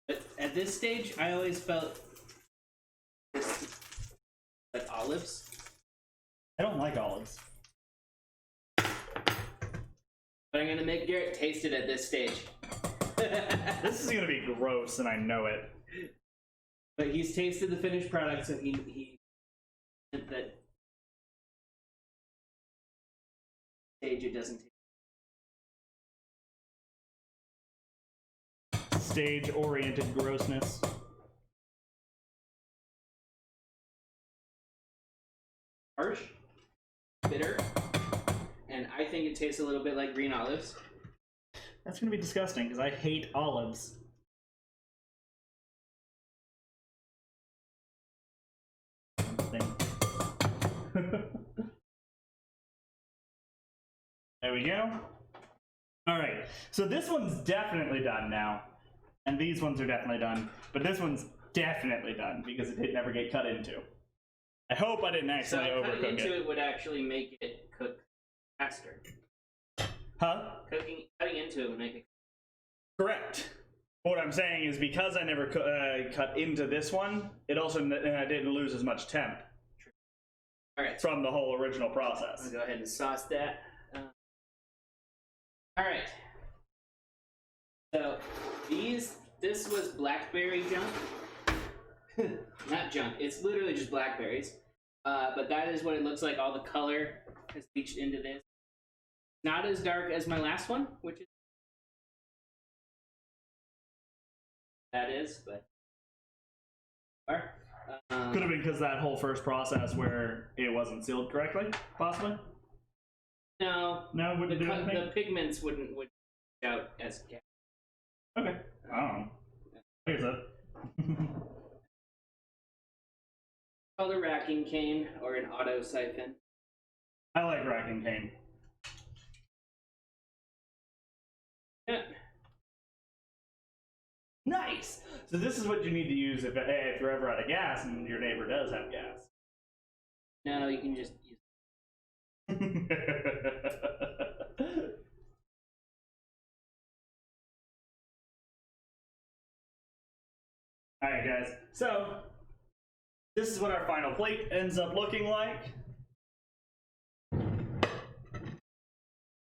But at this stage, I always felt like olives. I don't like olives. But I'm gonna make Garrett taste it at this stage. This is gonna be gross, and I know it. But he's tasted the finished product, so he that stage it doesn't taste. Stage-oriented grossness. Harsh, bitter, and I think it tastes a little bit like green olives. That's gonna be disgusting because I hate olives. There we go. All right, so this one's definitely done now, and these ones are definitely done, but this one's definitely done because it didn't ever get cut into. I hope I didn't accidentally overcook cutting into it. it would actually make it cook faster. Huh? Cutting into it would make it. Correct. What I'm saying is because I never cut into this one, it also didn't lose as much temp. All right. From the whole original process. I'll go ahead and sauce that. All right. So this was blackberry junk. Not junk. It's literally just blackberries. But that is what it looks like. All the color has leached into this. Not as dark as my last one, which is that is, but could have been because that whole first process where it wasn't sealed correctly, possibly. No, wouldn't do anything. The pigments would out as gas. Okay, I don't know. Here's that. Called a racking cane or an auto siphon. I like racking cane. Yeah. Nice. So this is what you need to use if you're ever out of gas and your neighbor does have gas. No, you can just use. All right, guys. So this is what our final plate ends up looking like.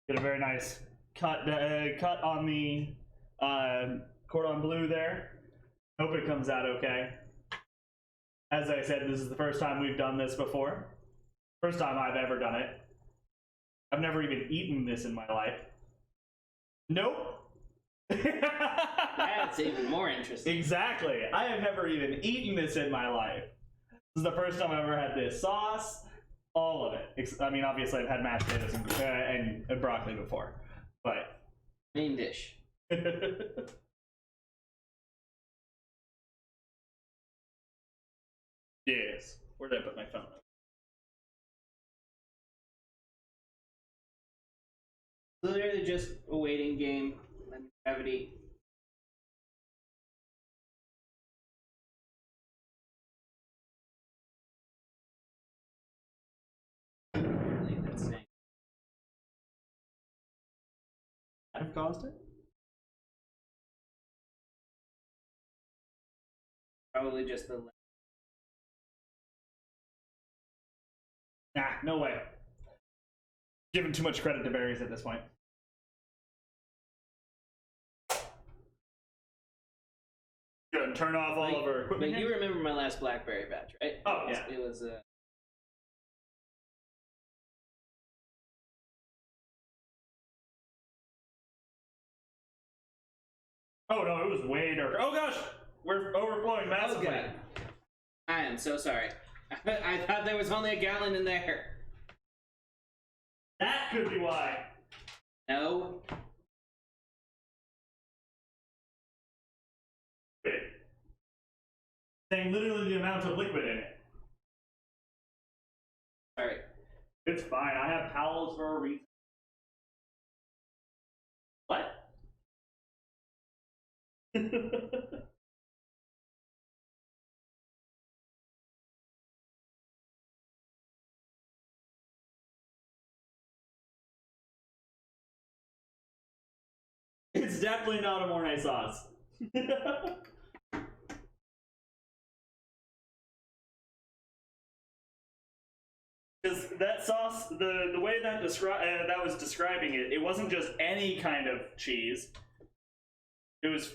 Get a very nice cut on the Cordon Bleu there. Hope it comes out okay. As I said, this is the first time we've done this before. First time I've ever done it. I've never even eaten this in my life. Nope. That's even more interesting. Exactly. I have never even eaten this in my life. This is the first time I've ever had this sauce. All of it. I mean, obviously I've had mashed potatoes and broccoli before, but main dish. Yes. Where did I put my phone? Literally just a waiting game. Let me gravity. I believe that's saying. I've caused it? Probably just the Nah, no way. Giving too much credit to berries at this point. Good. Turn off all of our equipment. But you remember my last blackberry batch, right? Oh, yeah. It was Oh no, it was way darker. Oh gosh, we're overflowing massively. Oh god. I am so sorry. I thought there was only a gallon in there. That could be why. No. Saying literally the amount of liquid in it. Alright. It's fine. I have towels for a reason. What? It's definitely not a Mornay sauce. Because that sauce, the way that that was describing it, it wasn't just any kind of cheese. It was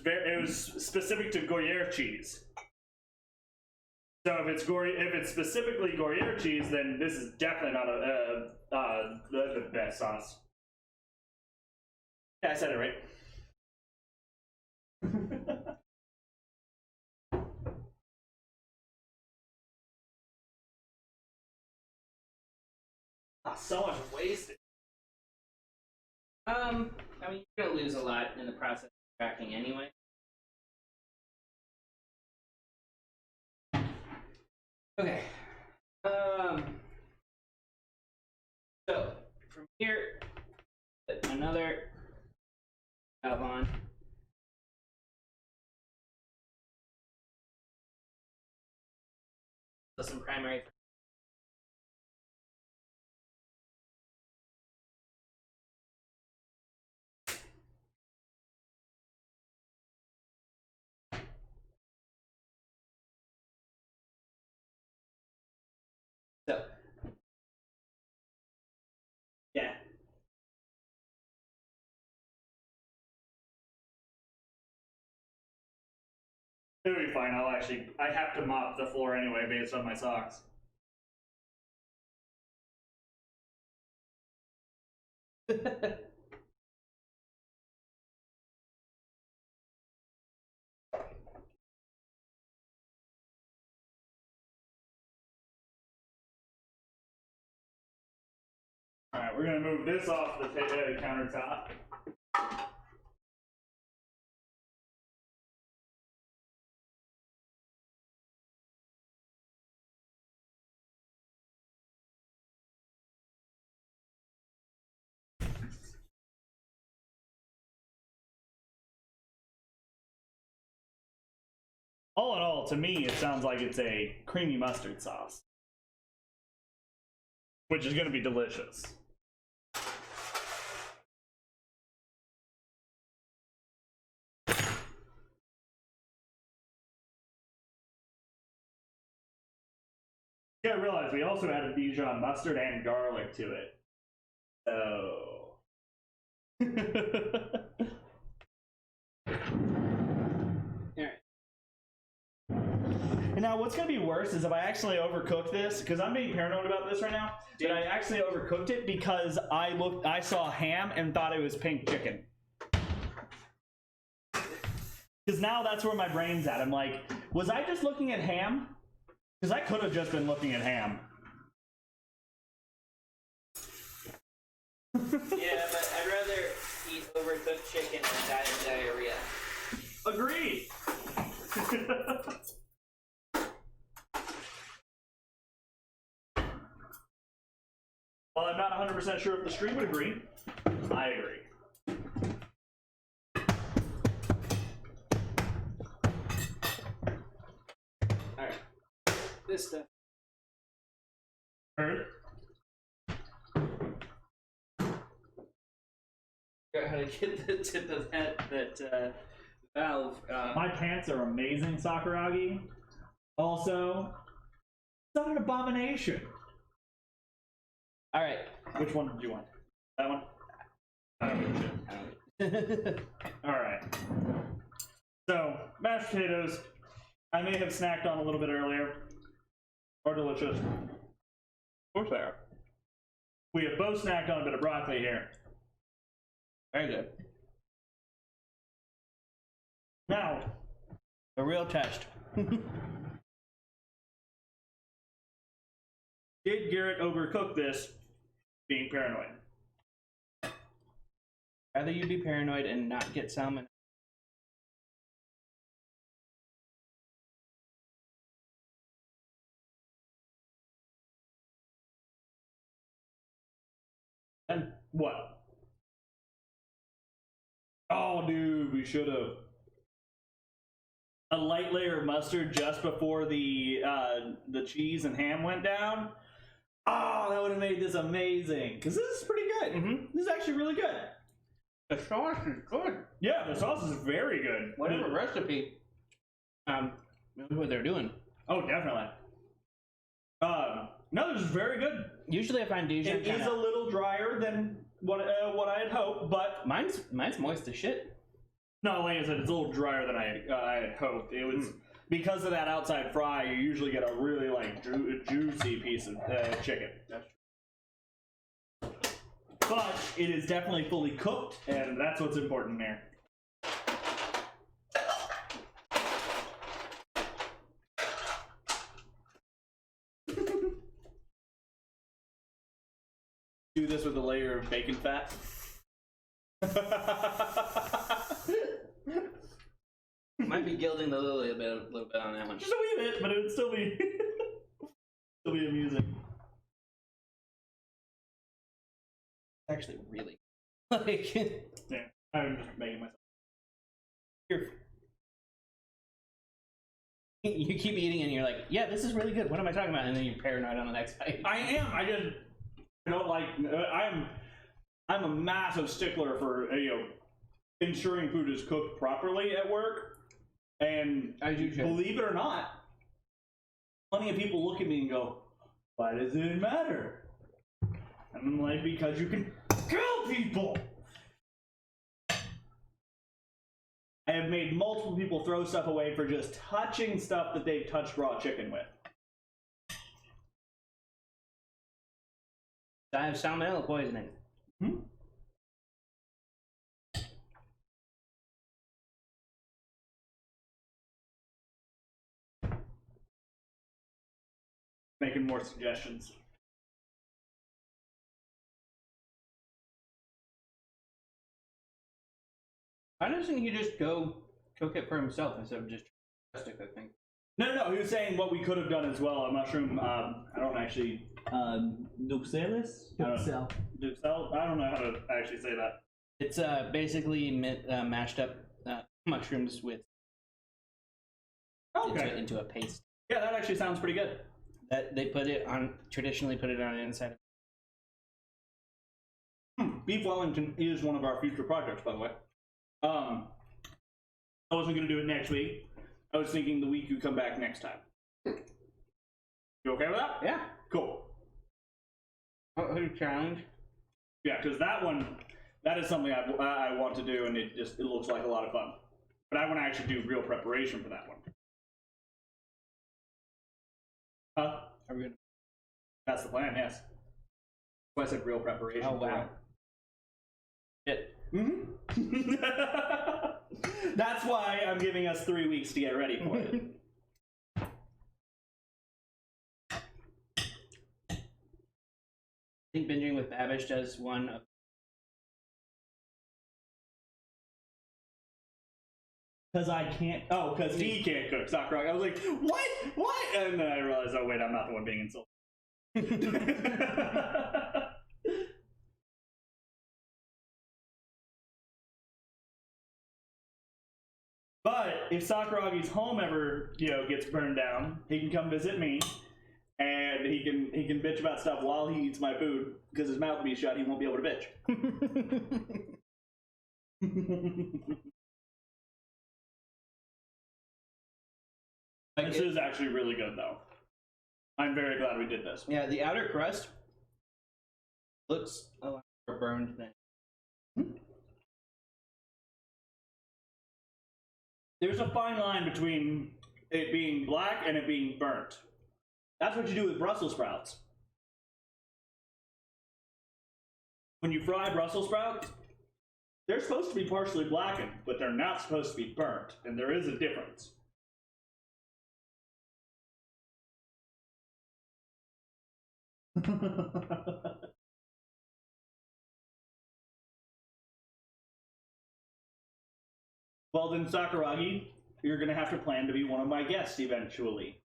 specific to Gruyere cheese. So if it's specifically Gruyere cheese, then this is definitely not the best sauce. Yeah, I said it right. So much wasted. I mean, you're gonna lose a lot in the process of tracking anyway. Okay. So from here, another valve on. So some primary. So, Yeah. It'll be fine. I have to mop the floor anyway based on my socks. Alright, we're gonna move this off the countertop. All in all, to me, it sounds like it's a creamy mustard sauce, which is gonna be delicious. You gotta realize we also added Dijon mustard and garlic to it. So. And now what's gonna be worse is if I actually overcook this, because I'm being paranoid about this right now, that I actually overcooked it because I saw ham and thought it was pink chicken. Because now that's where my brain's at. I'm like, was I just looking at ham? Because I could have just been looking at ham. yeah, but I'd rather eat overcooked chicken than die of diarrhea. Agreed. While I'm not 100% sure if the stream would agree, I agree. Alright. This stuff. Heard? Figure out how to get the tip of that valve. My pants are amazing, Sakuragi. Also, it's not an abomination. All right. Which one did you want? That one? All right. So, mashed potatoes, I may have snacked on a little bit earlier. Are delicious. Of course they are. We have both snacked on a bit of broccoli here. Very good. Now, A real test. did Garrett overcook this being paranoid? Rather you be paranoid and not get salmon. And what? Oh, dude, we should have. A light layer of mustard just before the cheese and ham went down. Oh, that would have made this amazing. Because this is pretty good. Mm-hmm. This is actually really good. The sauce is good. Yeah, the sauce is very good. Whatever recipe, knows what they're doing. Oh, definitely. No, this is very good. Usually I find Dijon It is a little drier than what I had hoped, but mine's moist as shit. no, like I said, it's a little drier than I had hoped. It was because of that outside fry. You usually get a really like juicy piece of chicken. But it is definitely fully cooked, and that's what's important here. Do this with a layer of bacon fat. Might be gilding the lily a little bit on that one. Just a wee bit, but it would still be still be amusing. Actually, really. Like, Yeah, I'm just making myself. you keep eating and you're like, yeah, this is really good. What am I talking about? And then you're paranoid on the next bite. I am. I don't like. I'm a massive stickler for ensuring food is cooked properly at work, and I do too. believe it or not, plenty of people look at me and go, "Why does it matter?" And I'm like, "Because you can kill people." I have made multiple people throw stuff away for just touching stuff that they've touched raw chicken with. I have salmonella poisoning. Hmm? Making more suggestions. Why doesn't he just go cook it for himself instead of just to cook things? No, he was saying what we could have done as well. A mushroom, I don't actually... Duxelles? Duxelle. Duxelle? I don't know how to actually say that. It's basically mashed up mushrooms with into a paste. Yeah, that actually sounds pretty good. That they traditionally put it on the inside. Beef Wellington is one of our future projects, by the way. I wasn't going to do it next week. I was thinking the week you come back next time. You okay with that? Yeah. Cool. Challenge. Yeah, because that is something I want to do, and it looks like a lot of fun. But I want to actually do real preparation for that one. Are we gonna... That's the plan, yes. That's why I said real preparation. Oh, wow. Shit. Mm-hmm. That's why I'm giving us 3 weeks to get ready for it. I think binging with Babish does one of... Because I can't. Oh, because he can't cook Sakuragi. I was like, what? What? And then I realized, oh, wait, I'm not the one being insulted. But if Sakuragi's home ever, gets burned down, he can come visit me, and he can bitch about stuff while he eats my food because his mouth will be shut. He won't be able to bitch. This is actually really good, though. I'm very glad we did this. Yeah, the outer crust Looks a lot more burned than. There's a fine line between it being black and it being burnt. That's what you do with Brussels sprouts. When you fry Brussels sprouts, they're supposed to be partially blackened, but they're not supposed to be burnt, and there is a difference. Well then, Sakuragi, you're gonna have to plan to be one of my guests eventually.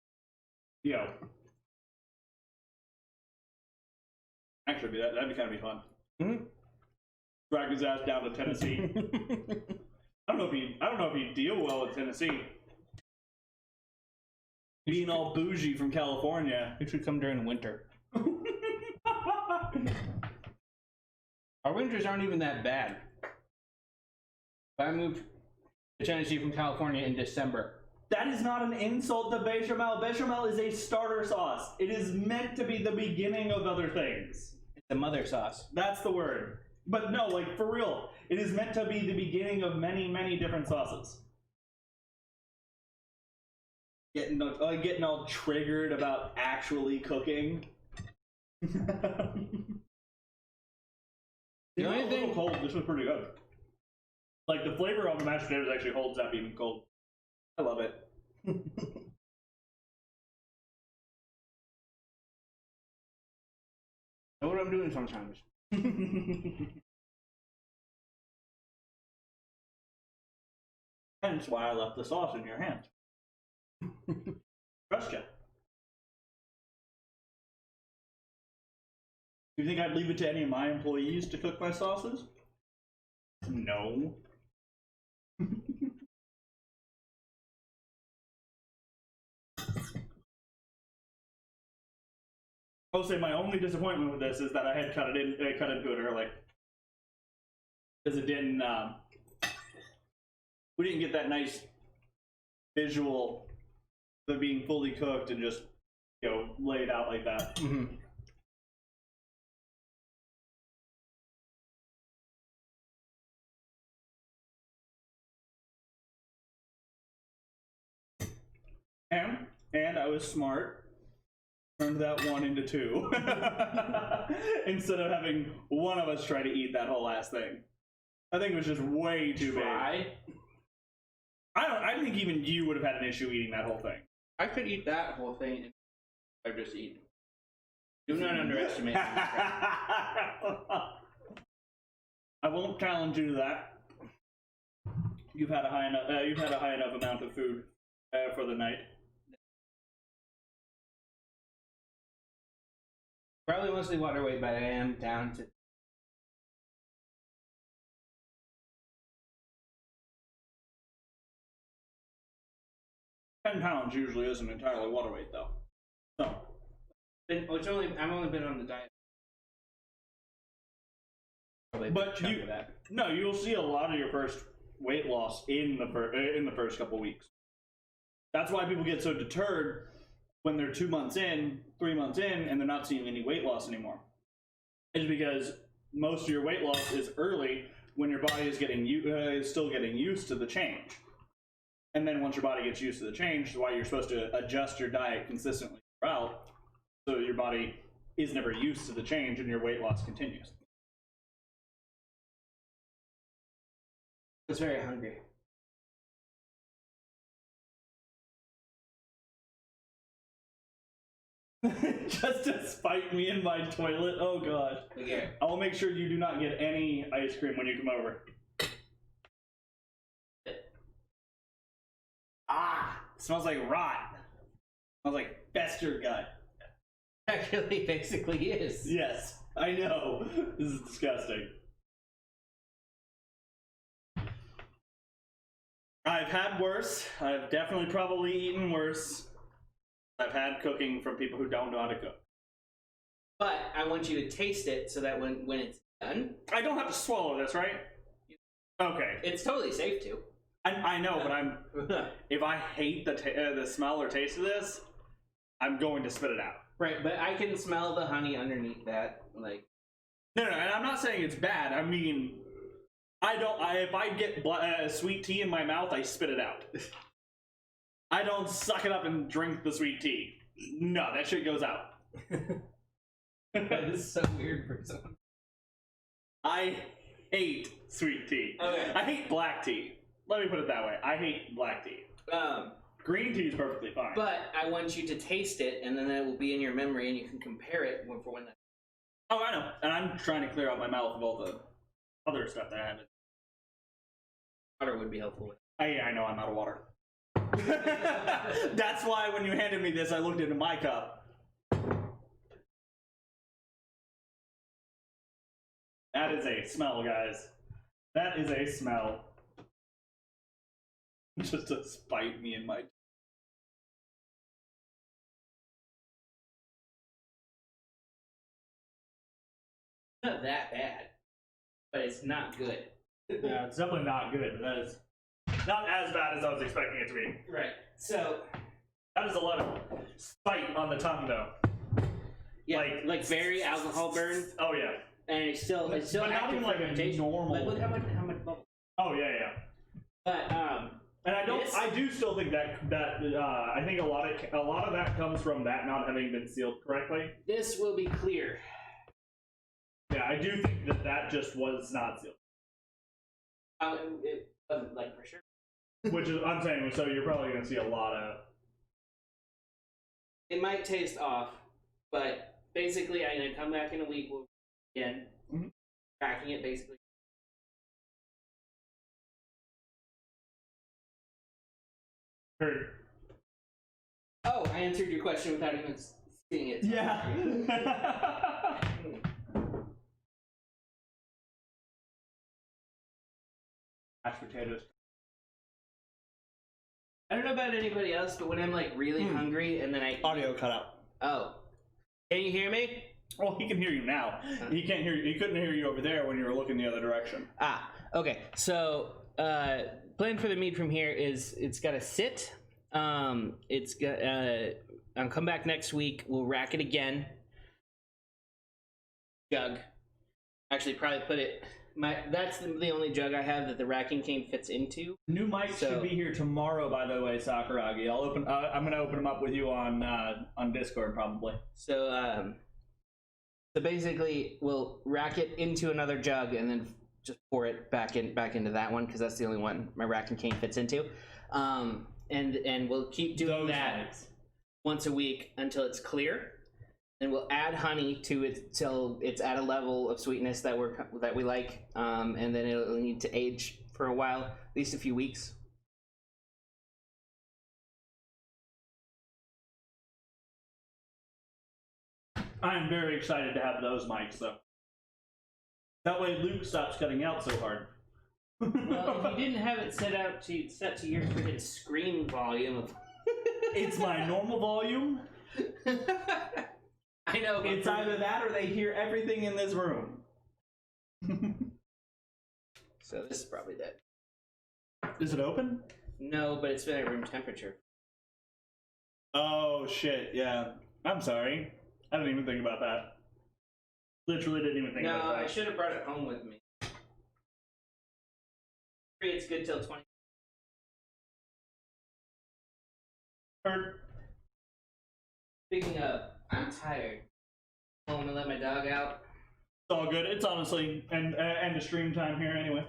Yo. Actually, that'd be kind of be fun. Mm-hmm. Drag his ass down to Tennessee. I don't know if he'd deal well with Tennessee. Being all bougie from California. You should come during winter. Our winters aren't even that bad. I moved to Tennessee from California in December. That is not an insult to bechamel. Bechamel is a starter sauce. It is meant to be the beginning of other things. It's a mother sauce. That's the word. But no, like, for real. It is meant to be the beginning of many, many different sauces. Getting all triggered about actually cooking. The only thing cold, this was pretty good. Like, the flavor of the mashed potatoes actually holds up even cold. I love it. Know what I'm doing sometimes. Hence why I left the sauce in your hands. Trust you. You think I'd leave it to any of my employees to cook my sauces? No. I'll say my only disappointment with this is that I had cut into it early. Because it didn't, we didn't get that nice visual of it being fully cooked and just, laid out like that. Mm-hmm. And I was smart. Turned that one into two. Instead of having one of us try to eat that whole ass thing. I think it was just way too big. I think even you would have had an issue eating that whole thing. I could eat that whole thing if I just eat. Do not underestimate me. I won't challenge you to that. You've had a high enough amount of food for the night. Probably mostly water weight, but I am down to. £10 usually isn't entirely water weight, though. So. I've only been on the diet. But you'll see a lot of your first weight loss in the first couple weeks. That's why people get so deterred when they're 2 months in, 3 months in, and they're not seeing any weight loss anymore. It's because most of your weight loss is early when your body is still getting used to the change. And then once your body gets used to the change, is why you're supposed to adjust your diet consistently throughout, so your body is never used to the change and your weight loss continues. I was very hungry. Just to spite me in my toilet? Oh gosh. Okay. I will make sure you do not get any ice cream when you come over. Smells like rot. Smells like festered gut. Actually, basically is. Yes, I know. This is disgusting. I've had worse. I've definitely probably eaten worse. I've had cooking from people who don't know how to cook. But I want you to taste it so that when it's done... I don't have to swallow this, right? Okay. It's totally safe to. I know, but if I hate the smell or taste of this, I'm going to spit it out. Right, but I can smell the honey underneath that. Like, No, and I'm not saying it's bad. I mean, if I get sweet tea in my mouth, I spit it out. I don't suck it up and drink the sweet tea. No, that shit goes out. That is so weird for someone. I hate sweet tea. Okay. I hate black tea. Let me put it that way. I hate black tea. Green tea is perfectly fine. But I want you to taste it, and then it will be in your memory, and you can compare it for when that. Oh, I know. And I'm trying to clear out my mouth of all the other stuff that I haven't. Water would be helpful with. Yeah, I know. I'm out of water. That's why when you handed me this, I looked into my cup. That is a smell, guys. That is a smell. Just to spite me in my... Not that bad, but it's not good. Yeah, it's definitely not good. That is not as bad as I was expecting it to be. Right. So that is a lot of spite on the tongue, though. Yeah, like very alcohol burn. Oh yeah. And it's still but not even like a normal. Like look how much bubble. Oh yeah. But and I do still think that I think a lot of that comes from that not having been sealed correctly. This will be clear. Yeah, I do think that just was not sealed. It wasn't like for sure. Which is I'm saying, so you're probably gonna see a lot of. It might taste off, but basically I'm gonna come back in a week again, cracking it basically. Heard. Oh, I answered your question without even seeing it. Yeah. Mashed potatoes. I don't know about anybody else, but when I'm like really hungry and then Audio cut out. Oh. Can you hear me? Well, he can hear you now. He can't hear you. He couldn't hear you over there when you were looking the other direction. Ah, okay. So, plan for the meat from here is it's got to sit. It's got. I'll come back next week. We'll rack it again. Jug. Actually, probably put it. That's the only jug I have that the racking cane fits into. New mics should be here tomorrow, by the way, Sakuragi. I'm gonna open them up with you on Discord probably. So basically, we'll rack it into another jug and then just pour it back into that one because that's the only one my racking cane fits into. And we'll keep doing that once a week until it's clear. And we'll add honey to it till it's at a level of sweetness that we like, and then it'll need to age for a while, at least a few weeks. I'm very excited to have those mics, though. That way Luke stops cutting out so hard. Well, if you didn't have it set to your freaking screen volume, it's my normal volume. I know. It's either that or they hear everything in this room. So this is probably dead. Is it open? No, but it's been at room temperature. Oh shit! Yeah, I'm sorry. I didn't even think about that. Literally didn't even think about that. No, I should have brought it home with me. It's good till 20. Heard. Speaking of, I'm tired. I'm gonna let my dog out. It's all good. It's honestly end of stream time here anyway.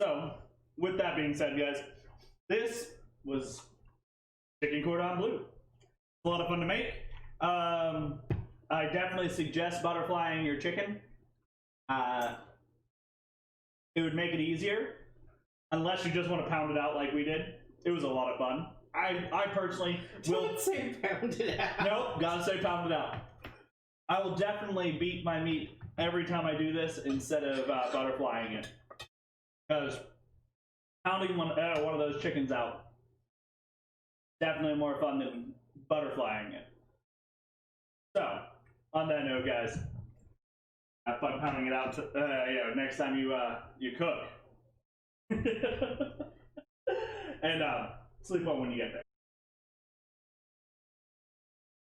So, with that being said, guys, this was chicken cordon bleu. It's a lot of fun to make. I definitely suggest butterflying your chicken. It would make it easier, unless you just want to pound it out like we did. It was a lot of fun. I personally will. Don't say pound it out. Nope, gotta say pound it out. I will definitely beat my meat every time I do this instead of butterflying it, because pounding one of those chickens out definitely more fun than butterflying it. So, on that note, guys, have fun pounding it out. Next time you cook, and sleep on when you get there.